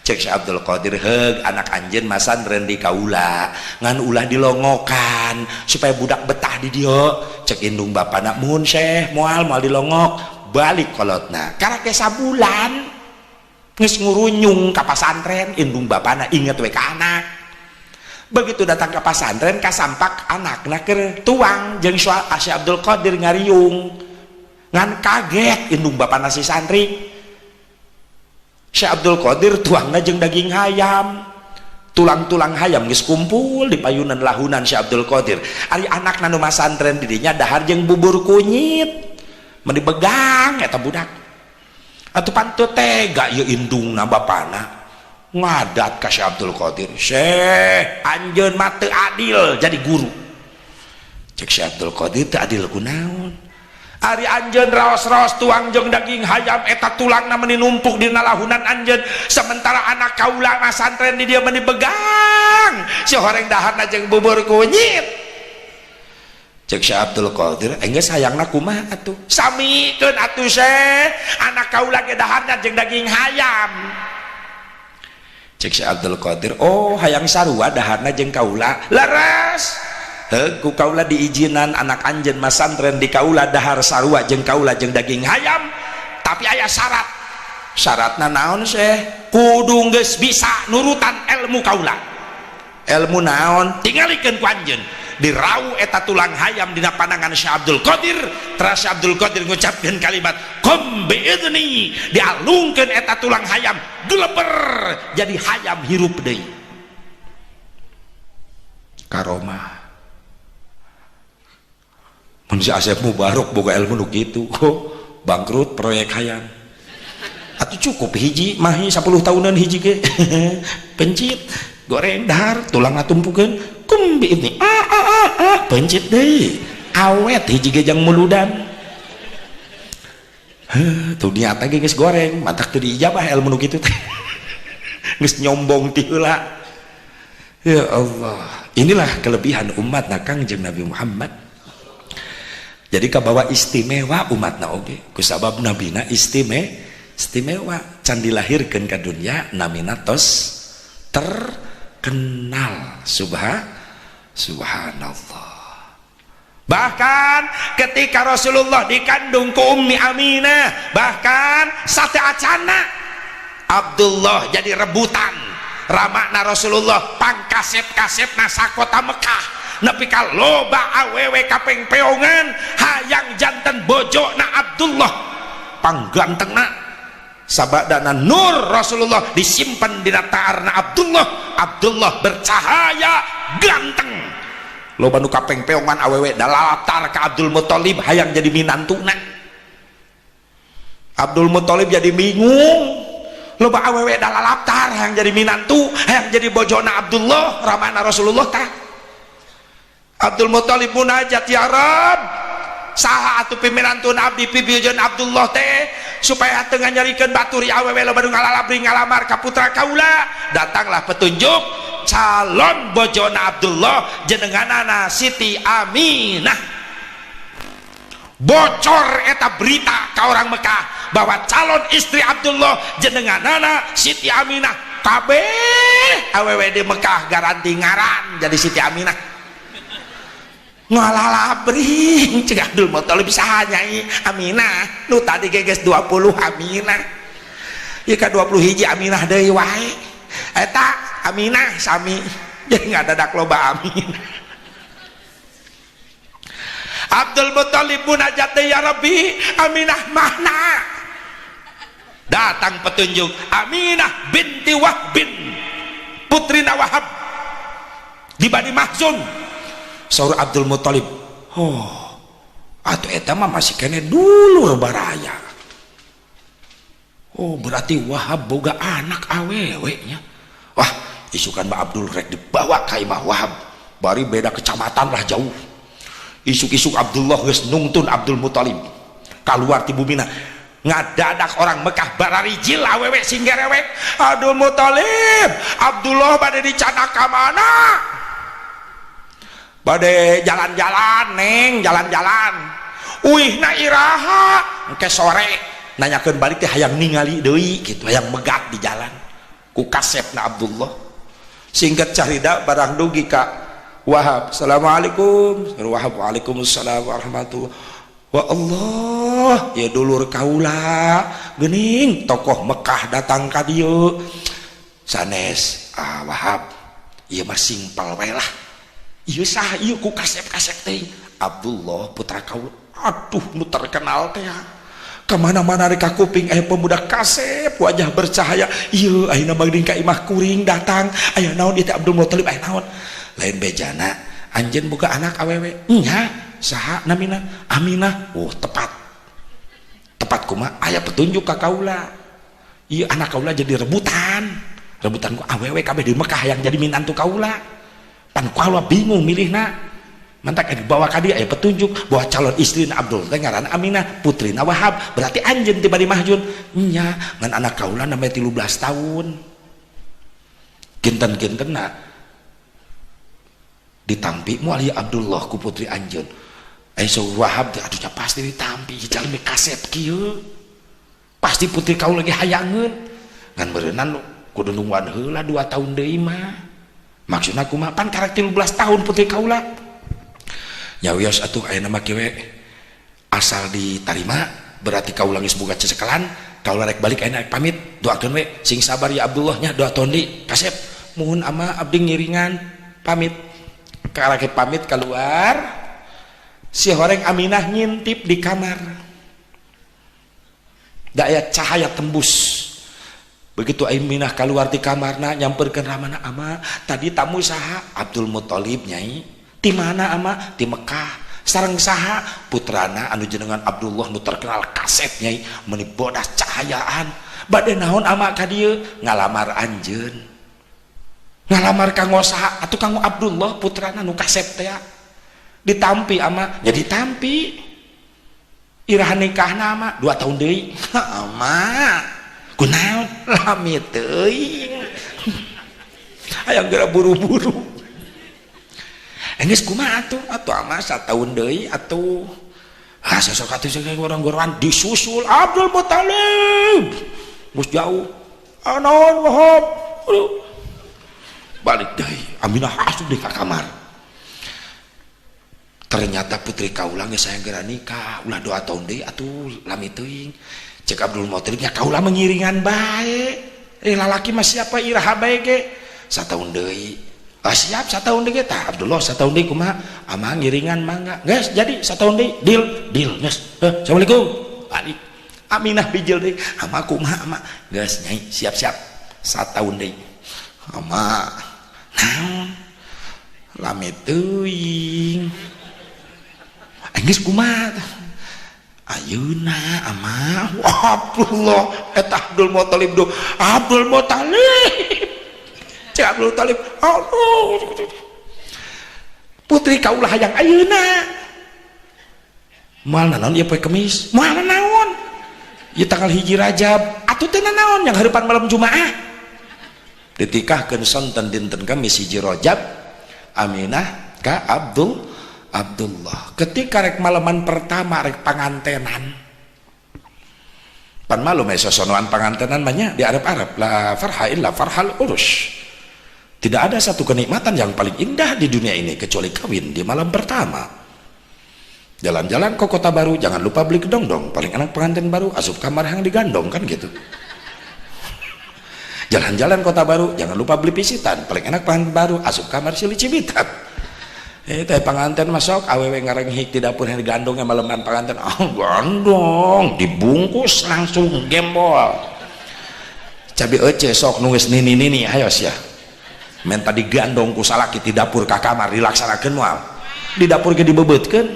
Cek Syekh Abdul Qadir, heug anak anjeun masantren di kaula ngan ulah dilongokan supaya budak betah di dieu. Cek indung bapana, muhun Syekh moal dilongok. Balik kolotna karake sabulan geus ngurunyung ka pasantren. Indung bapana inget we ka anak. Begitu datang ke pasantren kasampak anakna keur tuang jeung Syekh Abdul Qadir ngariung ngan kaget indung bapana si santri. Syekh Abdul Qadir tuangna jeung daging hayam, tulang-tulang hayam geus kumpul di payunan lahunan Syekh Abdul Qadir. Ari anakna nu masantren di dinya dahar jeung bubur kunyit mun dibegang eta budak. Atuh panteu tega ieu indungna bapana ngadat ka Syekh Abdul Qadir, "Syekh, anjeun mah teu adil jadi guru." Cek Syekh Abdul Qadir, teu adil kunaon? Ari anjeun raos-raos tuang jeung daging hayam eta tulangna meuni numpuk dina lahunan anjeun, sementara anak kaula masantren di dieu meuni begang si horeng daharna jeung bubur kunyit. Cek Syekh Abdul Qadir, enggeus hayangna kumaha atuh? Samikeun atuh Syekh, anak kaula ge daharna jeung daging hayam. Cek Syekh Abdul Qadir, oh hayang sarua daharna jeung kaula. Leres. Ku kaula diizinan anak anjeun masantren di kaula dahar sarua jeung kaula jeung daging hayam, tapi aya syarat. Syaratna naon Syekh? Kudu geus bisa nurutan ilmu kaula. Ilmu naon? Tingalikeun ku anjeun. Dirau eta tulang hayam dina pandangan Syekh Abdul Qadir. Terus Syekh Abdul Qadir ngucapkeun kalimat qum biidzni, dialungkeun eta tulang hayam geleber jadi hayam hirup deui. Karomah Manusia Asep Mubarok boga ilmu nu kitu kok bangkrut proyek hayam. Atuh cukup hiji mahi 10 tahunan hiji ge. Pencit goreng dahar tulangna tumpukeun kum biidzni. Pencit deui. Awet hiji ge jang muludan. Tuh niatna ge geus goreng, mantak teu diijabah ilmu nu kitu teh. Geus nyombong ti heula. Ya Allah, inilah kelebihan umatna Kangjeng Nabi Muhammad. Jadi kabawa istimewa umatna oge kusabab nabina istimewa can dilahirkeun ka dunya namina tos terkenal. Subhanallah. Bahkan ketika Rasulullah dikandung ku Ummi Aminah, bahkan sate acana Abdullah jadi rebutan ramakna Rasulullah pangkasep-kasepna sakota Mekah. Nepi ka loba awewe kapeng peongan hayang janten bojona Abdullah panggantengna sabadana nur Rasulullah disimpan di taarna Abdullah bercahaya ganteng. Loba nu kapeng peongan awewe dalatar ka Abdul Muthalib hayang jadi minantuna. Abdul Muthalib jadi bingung. Loba awewe dalatar hayang jadi minantu, hayang jadi bojona Abdullah ramana Rasulullah tah. Abdul Muthalib munajat, ya Rab, saha atuh piminantun abdi pibijeun Abdullah teh supaya tengah nyarikeun baturi awewe loba nu ngalalabri ngalamar ka putra kaula. Datanglah petunjuk calon bojona Abdullah jenenganana Siti Aminah. Bocor eta berita ka orang Mekah bahwa calon istri Abdullah jenenganana Siti Aminah. Kabeh awewe di Mekah garanti ngaran jadi Siti Aminah. Ngalalabring cek Abdul Muthalib saha Nyai Aminah nu tadi geges 20 Aminah ieu ka 20 hiji Aminah deui wae eta Aminah sami jadi ngadadak loba amin. Abdul Muthalib munajat ya Rabbi, Aminah mahna. Datang petunjuk, Aminah binti Wahbin, putrina Wahab di Bani Mahzun. Saur Abdul Muthalib, oh atuh eta mah masih kene dulur baraya. Oh berarti Wahab boga anak awewe nya. Wah isukan Mbak Abdul rek dibawa ka imah Wahab, bari beda kecamatan lah jauh. Isuk-isuk Abdullah geus nungtun Abdul Muthalib keluar ti bumina. Ngadadak orang Mekah bararijil awewe singgerewek. Abdul Muthalib, Abdullah bade dicana ka mana? Bade jalan-jalan neng, jalan-jalan. Uihna iraha engke sore nanyakeun balik teh hayang ningali deui kitu, hayang megat di jalan ku kasepna Abdullah. Singkat carida barang dugi ka Wahab, assalamualaikum. Wahab, waalaikumsalam warahmatullahi. Wa Allah, ya dulur kaula geuning tokoh Mekah datang ka dieu. Sanes, Wahab, ieu mah simpel we lah. Ieu saha ieu ku kasep-kasep teh? Abdullah putra kaula. Aduh, nu terkenal teh. Kemana-mana rek kuping aya pemuda kasep wajah bercahaya. Ieu ayeuna magding ka imah kuring datang. Aya naon ieu teh Abdul Muthalib aya naon? Lain bejana anjeun boga anak awewe. Nya saha namina? Aminah. Oh tepat kumaha aya petunjuk ka kaula. Ieu anak kaula jadi rebutan ku awewe kabeh di Mekah yang jadi minantu kaula. Pan kaula bingung milihna. Mantak dibawa ka dieu aya petunjuk bahwa calon istrina Abdul teh ngaranna Aminah, putrina Wahab. Berarti anjeun ti Bani Mahzun. Nya ngan anak kaula namanya 13 tahun. Kinten-kintenna ditampi moal ieu Abdullah ku putri anjeun. Saur Wahab teh aduh pasti ditampi jalmi kasep kieu. Pasti putri kaula lagi hayangeun. Ngan beureunan kudu nungguan heula 2 tahun deui mah. Maksudna kumaha pan karek 13 tahun putri kaula. Nya wios atuh aya nama kieu asal ditarima berarti kaula geus boga cecekelan, kaula rek balik aya pamit, doakeun we sing sabar ya Abdullah nya doa tondi kasep. Muhun ama abdi ngiringan pamit. Karake pamit keluar, si horeng Aminah ngintip di kamar. Daya cahaya tembus. Begitu Aminah keluar di kamarna nyamperkeun ramana, ama tadi tamu saha? Abdul Muthalib nyai. Ti mana ama? Ti Mekah. Sareng saha? Putrana anu jenengan Abdullah nu terkenal kasep nyai, meuni bodas cahayaan. Bade naon ama ka dieu? Ngalamar anjeun. Ngalamar kanggo saha? Atuh kanggo Abdullah putrana nu kasep teh. Ditampi ama, ya ditampi. Iraha nikahna ama 2 tahun deui. Ama, kunaon lami teuing. Hayang geura buru-buru. Geus kumaha atuh? Atuh ama 1 tahun deui atuh. Sosok atuh gorong-gorongan disusul Abdul Muthalib. Mus jauh. Naon Wahab? Balik deui Aminah asup di kamar. Ternyata putri kaula geus sayang geura nikah ulah 2 tahun deui atuh lami teuing. Cek Abdul Muthalib nya kaula mengiringan bae. Lalaki mah siapa iraha bae ge 1 tahun deui. Siap 1 tahun deui tah Abdullah 1 tahun deui kumaha? Ama ngiringan mangga. Geus jadi 1 tahun deui deal geus. Assalamualaikum. Balik. Aminah bijil deui. Ama kumaha ama? Geus nyai siap-siap 1 tahun deui. Ama naon lami teuing geus kumaha ayeuna ama Abdullah eta Abdul Muthalib do Abdul Muthalib cek Abdul Muthalib putri kaula hayang ayeuna moal naon ieu poe Kemis moal naon ieu tanggal 1 Rajab atuh teh naon yang hareupan malam Jumaah ditikahkeun sonten dinten Kamis 1 Rajab Aminah ka Abdullah. Ketika rek malaman pertama rek pangantenan pan malum sosonoan pangantenan banyak di Arab la farha illa farhal urus. Tidak ada satu kenikmatan yang paling indah di dunia ini kecuali kawin di malam pertama. Jalan-jalan ke kota baru jangan lupa beli kedong-dong, paling enak pengantin baru asup kamar yang digandong kan gitu. jalan-jalan Kota Baru jangan lupa beli pisitan, paling enak pangan baru asup kamar silih Cibitat. Teh panganten masuk awewe ngarengik di dapur yang digandongnya maleman panganten, gandong dibungkus langsung gembol cabi ece sok nulis nini ayo sia men tadi gandong ku salaki di dapur ka kamar dilaksanakeun moal di dapur ge dibebetkeun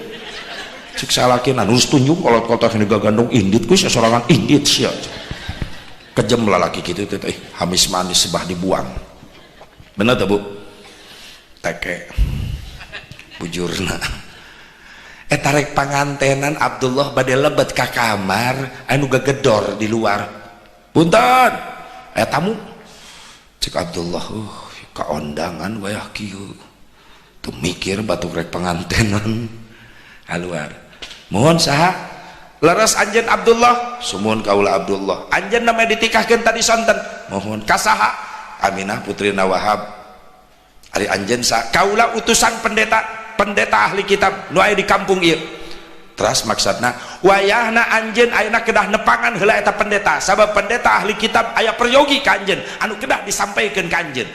cik salaki nus tunjuk kolot-kolot yang digandong indit ku sesorangan indit sia kejem lalaki kitu teh hamis manis sebah dibuang bener teh Bu teke bujurna tarek pangantenan Abdullah bade lebet ka kamar anu gegedor di luar punten tamu cek Abdullah kaondangan wayah kieu teu mikir batuk rek pangantenan aluar mohon saha leres anjeun Abdullah sumuhun kaula Abdullah anjeun nama ditikahkeun tadi sonten mohon ka saha Aminah putrina Wahab ari anjeun sa kaula utusan pendeta ahli kitab nu aya di kampung ieu teras maksudna wayahna anjeun ayeuna kedah nepangan heula eta pendeta sabab pendeta ahli kitab aya peryogi ka anjeun anu kedah disampaikeun ka anjeun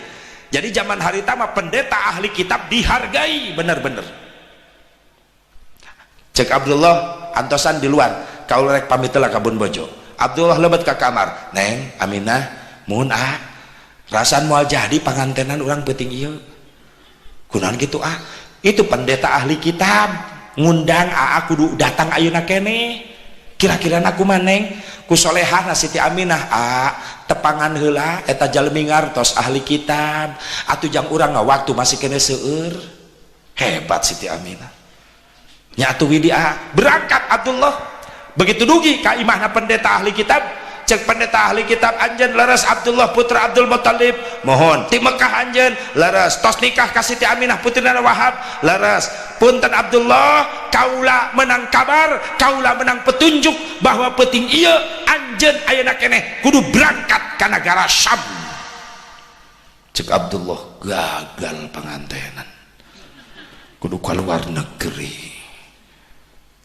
jadi zaman harita mah pendeta ahli kitab dihargai bener-bener cek Abdullah antosan di luar kaula rek pamit heula ka Bun Bojo Abdullah lebet ka kamar Neng Aminah muhun rasan moal jadi pangantenan urang peuting ieu kunaon kitu itu pendeta ahli kitab ngundang kudu datang ayeuna kene kira-kira aku maneng ku solehahna Siti Aminah tepangan heula eta jalmi ngartos ahli kitab atuh jang urang waktu masih kene seueur hebat Siti Aminah nya atuh widi berangkat Abdullah begitu dugi ka imahna pendeta ahli kitab cek pendeta ahli kitab anjeun leres Abdullah putra Abdul Muttalib mohon ti Mekah anjeun leres tos nikah ka Siti Aminah putrina Wahab leres punten Abdullah kaula menang kabar kaula menang petunjuk bahwa peuting ieu anjeun ayeuna keneh kudu berangkat ka negara Syam cek Abdullah gagal pangantenan kudu ka luar negeri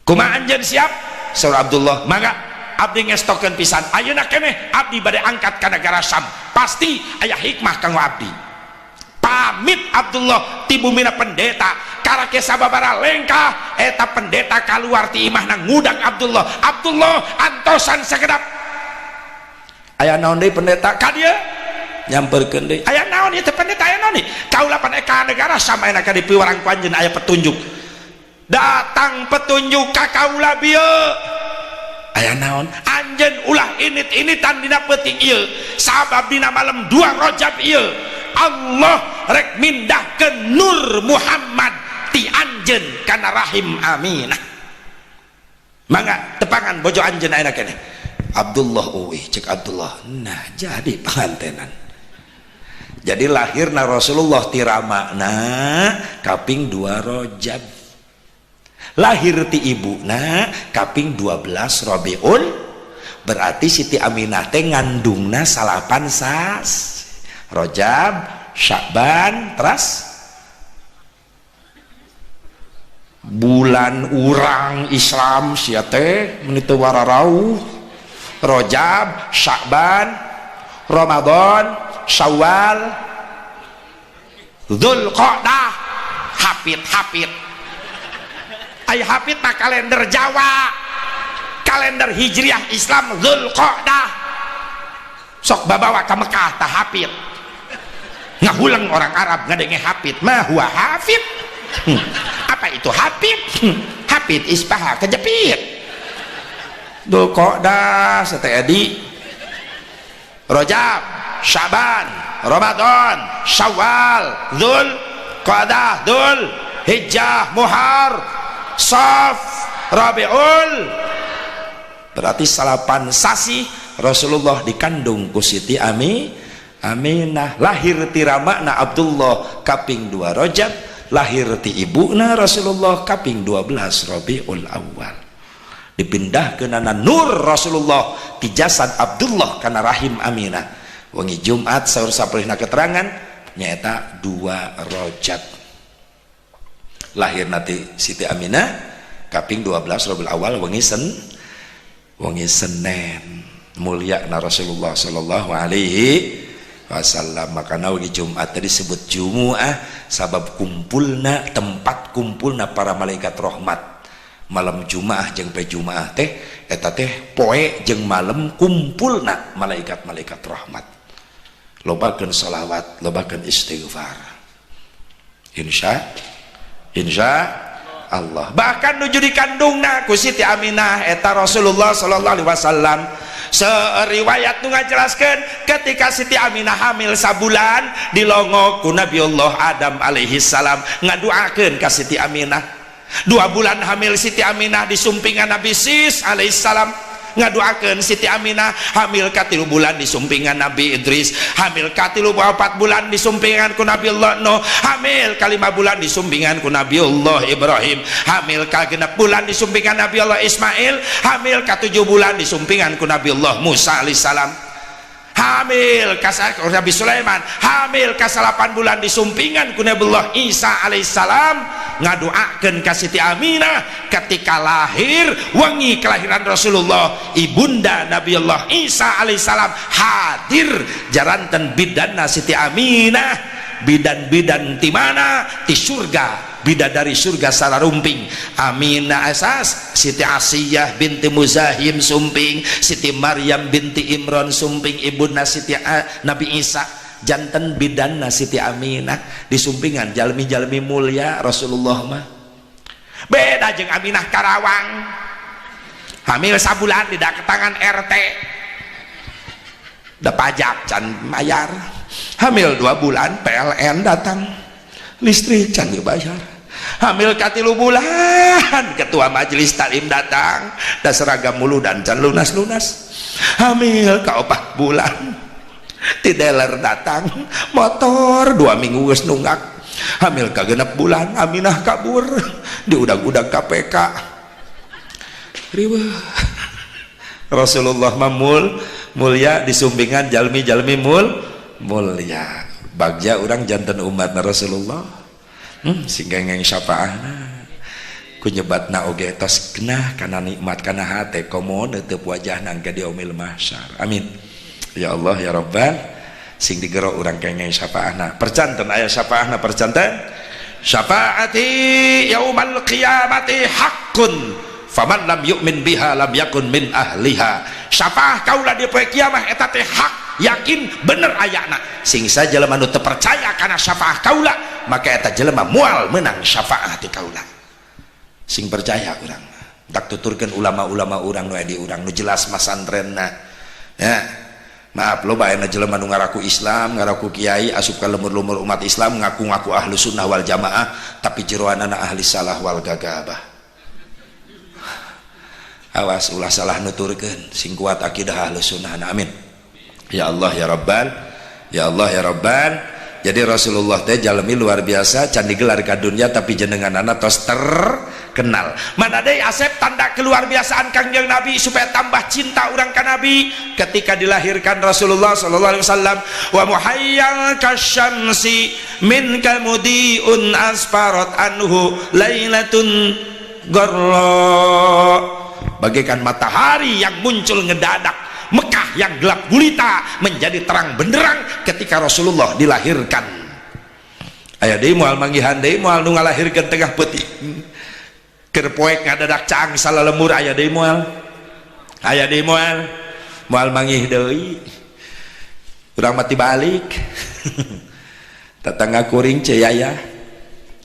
kumaha anjeun siap saur Abdullah mangga abdi ngestokeun pisan ayeuna keneh abdi bade angkat ka negara Syam pasti aya hikmah kanggo abdi pamit Abdullah ti bumina pendeta karake sababara lengkah eta pendeta kaluar ti imahna ngudang Abdullah antosan sakedap aya naon deui pendeta ka dieu nyamperkeun deui aya naon ieu teh pendeta aya naon deui kaula pan ka negara Syam aya ka di piwarang ku anjeun aya petunjuk datang petunjuk ka kaula bieu aya naon anjeun ulah init-initan dina peuting ieu sabab dina malam 2 Rajab ieu Allah rek mindahkeun nur Muhammad ti anjeun kana rahim Aminah mangga tepangan bojo anjeun ayeuna keneh Abdullah cek Abdullah nah jadi pangantenan jadi lahirna Rasulullah ti ramakna kaping 2 Rajab lahir ti ibuna kaping 12 Rabiul berarti Siti Aminah teh ngandungna salapan sas Rajab Sya'ban teras bulan urang Islam sia teh meuni teu wararauh Rajab Sya'ban Ramadan Syawal Dzulqa'dah hafid aya hafid mah kalender Jawa kalender Hijriah Islam Dzulqa'dah sok babawa ka Mekah tah hafid ngahulang orang Arab ngadenge hafid mah huwa hafid apa itu hafid hafid ispaha kejepit Dzulqa'dah sateh edi Rajab Sya'ban Ramadan Syawal Dzulqa'dah Dzul Hijjah Muharram Saf Rabiul berarti salapan sasi Rasulullah dikandung ku Siti Aminah lahir ti ramakna Abdullah kaping 2 Rajab lahir ti ibuna Rasulullah kaping 12 Rabiul Awal dipindahkeunana nur Rasulullah ti jasad Abdullah kana rahim Aminah wengi Jumat saur saprihna keterangan nyaeta 2 Rajab lahir nanti Siti Aminah kaping 12 Rabiul Awal wengi Senin mulia na Rasulullah sallallahu alaihi wasallam. Makana di Jumat tadi disebut Jumu'ah sabab kumpulna, tempat kumpulna para malaikat rahmat. Malam Jumaah jeung pe Jumaah teh eta teh poe jeung malam kumpulna malaikat-malaikat rahmat. Lobakeun shalawat, lobakeun istighfar. Insya Allah. Bahkan nuju dikandungna ku Siti Aminah eta Rasulullah sallallahu alaihi wasallam. Seriwayat nu ngajelaskeun ketika Siti Aminah hamil sabulan dilongok ku Nabiullah Adam alaihi salam ngaduakeun ka Siti Aminah. 2 bulan hamil Siti Aminah disumpingan Nabi Sis alaihi salam ngaduakeun Siti Aminah. Hamil ka 3 bulan disumpingan Nabi Idris, hamil ka 4 bulan disumpingan ku Nabiullah Nuh, hamil ka 5 bulan disumpingan ku Nabiullah Ibrahim, hamil ka 6 bulan disumpingan Nabiullah Ismail, hamil ka 7 bulan disumpingan ku Nabiullah Musa alaihissalam, hamil ka Nabi Sulaiman, hamil ka 8 bulan disumpingan ku Nabiullah Isa alaihissalam. Ngadoakeun ka Siti Aminah ketika lahir wengi kelahiran Rasulullah, ibunda Nabiullah Isa alaihissalam hadir jaranten bidanna Siti Aminah. Bidan-bidan di mana? Di surga, bidadari surga sararumping. Aminah asas Siti Asiyah binti Muzahim sumping, Siti Maryam binti Imran sumping, ibunda Siti Nabi Isa. Janten bidanna Siti Aminah disumpingan jalmi-jalmi mulia Rasulullah mah. Beda jeung Aminah Karawang hamil sabulan di daketangan RT da pajak can mayar, hamil 2 bulan PLN datang listrik can dibayar, hamil ka 3 bulan ketua majelis taklim datang da seragam mulu dan can lunas-lunas, hamil ka 4 bulan ti dealer datang motor 2 minggu geus nunggak, hamil ka 6 bulan Aminah kabur di udag-udag KPK riweuh. Rasulullah mamul mulia disumpingan jalmi-jalmi mulia. Bagja urang janten umat Rasulullah sehingga ngeng syafaatna ku nyebatna oge tos genah kana nikmat kana hate komo neuteuk wajahna ka di yaumil mahsyar. Amin ya Allah ya Rabbal sing digero urang kengeng syafaatna. Percanten aya syafaatna percanten. Syafaati yaumal qiyamati haqqun faman lam yu'min biha lam yakun min ahliha. Syafaat kaula di poe kiamat eta teh hak, yakin bener ayana. Sing sajelema nu teu percaya kana syafaat kaula maka eta jelema moal meunang syafaat ti kaula. Sing percaya urang tak tuturkeun ulama-ulama urang nu aya di urang nu jelas masantrenna ya. Maaf loba aya jelema nu ngaraku Islam, ngaraku kiai, asup ka lemur-lemur umat Islam, ngaku-ngaku ahlu sunnah wal jamaah, tapi jeroanana ahli salah wal gagabah. Awas ulah salah nuturkeun, sing kuat akidah ahlu sunnah. Amin. Ya Allah ya Rabbal, ya Allah ya Rabbal. Jadi Rasulullah teh jalmi luar biasa, can digelar ka dunya tapi jenenganana tos terkenal. Mana deui Asep tanda keluar biasaan Kangjeng Nabi supaya tambah cinta urang ka Nabi ketika dilahirkan Rasulullah sallallahu alaihi wasallam. Wa muhayyal kasyamsi min kamudiun asfarat anhu lailatun gharra. Bagaikan matahari yang muncul ngedadak, Mekah yang gelap gulita menjadi terang benderang ketika Rasulullah dilahirkan. Aya deui moal manggihan deui moal nu ngalahirkeun tengah peuting. Keur poek ngadadak caang salalemur aya deui moal. Aya deui moal manggih deui. Urang mati balik. Tetangga kuring ceu aya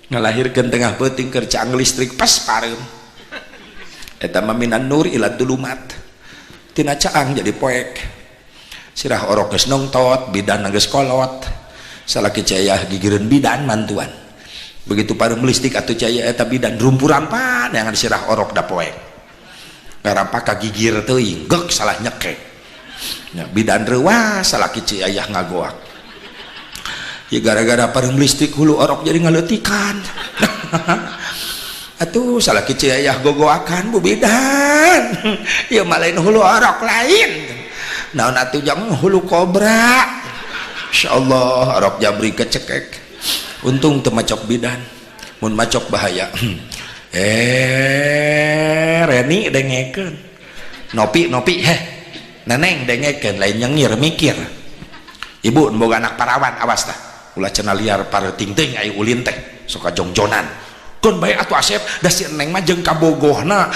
ngalahirkeun tengah peuting keur caang listrik pas pareum. Eta mah minan nur ila dulumat. Tina caang jadi poek sirah orok geus nongtot bidan geus kolot salaki cayah gigireun bidan mantuan begitu pareum listik atuh cayah eta bidan rumpurampan yang sirah orok da poek ngarampak ka gigir teuing geuk salah nyekek nya bidan reuwas salaki cayah ngagoak ya gara-gara pareum listik hulu orok jadi ngaleutikan atuh salaki cayah gogoakan bu bidan ya malain hulu orok lain naon atuh jang hulu kobra insyaallah orok jabri kecekek untung teu macok bidan mun macok bahaya Reni dengekeun nopi neneng dengekeun lain nyengir mikir ibu boga anak parawan awas tah ulah cenah liar pareting-ting ai ulin teh sok jongjonan kun bae atuh Asep da si Neng mah jeung kabogohna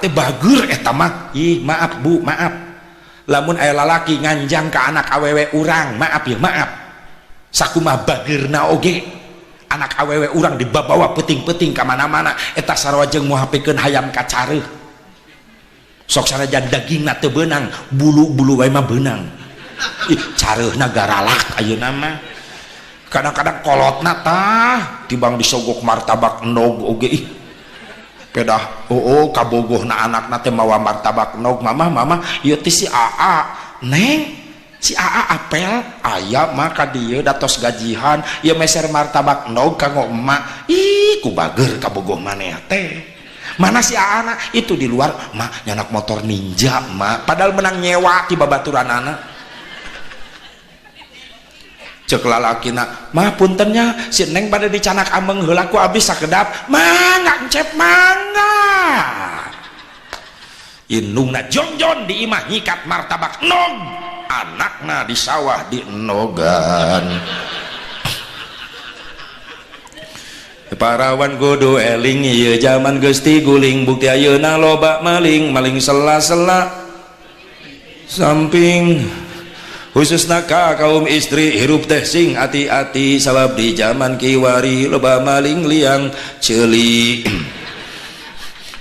teh bageur eta mah ih maaf Bu maaf lamun aya lalaki nganjang ka anak awewe urang maaf ya maaf sakumaha bageurna oge anak awewe urang dibawa peting-peting ka mana-mana eta sarua jeung moal hapikeun hayam kacareuh sok sanajan dagingna teu beunang bulu-bulu wae mah beunang ih careuhna garalak ayeuna mah kadang-kadang kolotna tah tibang disogok martabak nog oge ih pedah kabogohna anakna teh mawa martabak nog mama ieu teh si Aa Neng si Aa apel aya mah ka dieu datos gajihan ieu meser martabak nog kanggo emak ih ku bager kabogoh maneh teh mana si Aa na itu di luar mah nyanak motor ninja mah padahal menang nyewa ti babaturanana cek lalakina mah puntennya si Neng pada dicanak ameng heula ku abis sakedap mangga encep mangga indungna jongjon di imah nyikat martabak nog anakna di sawah di enogan parawan kudu eling ieu zaman geus ti guling bukti ayeuna loba maling sela-sela samping khususna ka kaum istri hirup teh sing hati-hati sabab di zaman kiwari loba maling liang ceuli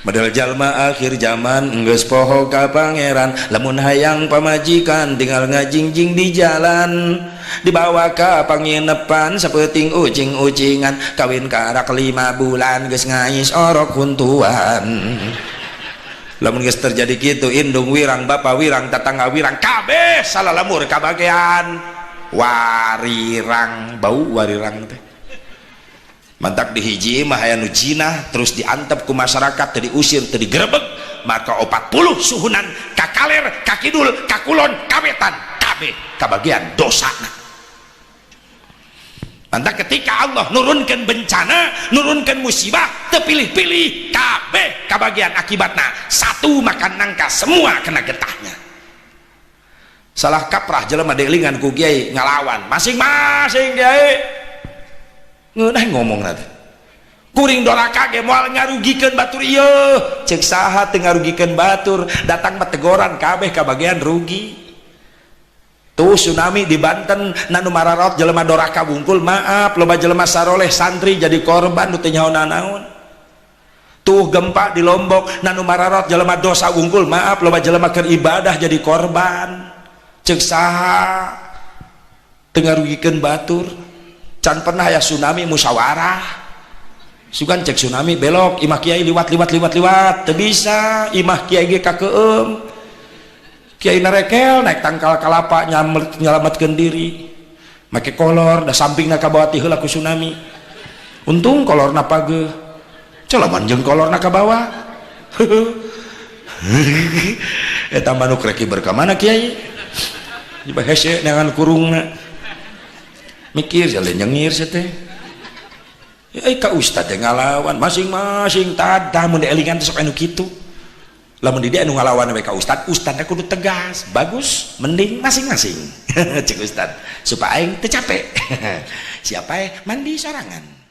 model jalma akhir zaman geus poho ka pangeran lamun hayang pamajikan tinggal ngajingjing di jalan dibawa ka panginepan sapeting ucing-ucingan kawin karak 5 bulan geus ngais orok huntuan lamun geus terjadi kitu indung wirang bapa wirang tetangga wirang kabeh salalemur ka bagean warirang bau warirang teh mantak dihiji mah aya nu jinah terus diantep ku masyarakat teu diusir teu digerebeg maka 40 suhunan ka kaler ka kidul ka kulon ka wetan kabeh kabagian dosana mantak ketika Allah nurunkan bencana nurunkan musibah terpilih-pilih kabeh kabagian akibatna satu makan nangka semua kena getahnya salah kaprah jelema delingan ku kiai ngalawan masing-masing kiai ngeunah ngomong nanti kuring doraka ge moal ngarugikeun batur ieu cek saha teu ngarugikeun batur datang bategoran kabeh kabagian rugi tuh tsunami di Banten nanu mararot jelema doraka wungkul maaf loba jelema saroleh santri jadi korban nu teu nyaho nanaon tuh gempa di Lombok nanu mararot jelema dosa wungkul maaf loba jelema keur ibadah jadi korban ceuk saha teu ngarugikeun batur can pernah aya tsunami musyawarah sugan cek tsunami belok imah kiai liwat teu bisa imah kiai ge kakeueum kiai narekel naik tangkal kalapa nyelametkeun diri make kolor da sampingna ka bawah ti heula ku tsunami untung kolorna pageuh celaman jeung kolorna ka bawah eta manuk rek berka mana kiai di hese neangan kurungna mikir jalan nyengir sia teh ka ustad teh ngalawan masing-masing tadah mun elingan sok anu kitu lamun di dia anu ngalawan we ka ustadna kudu tegas bagus mending masing-masing cek ustad supaya aing teu capek siapa mandi sorangan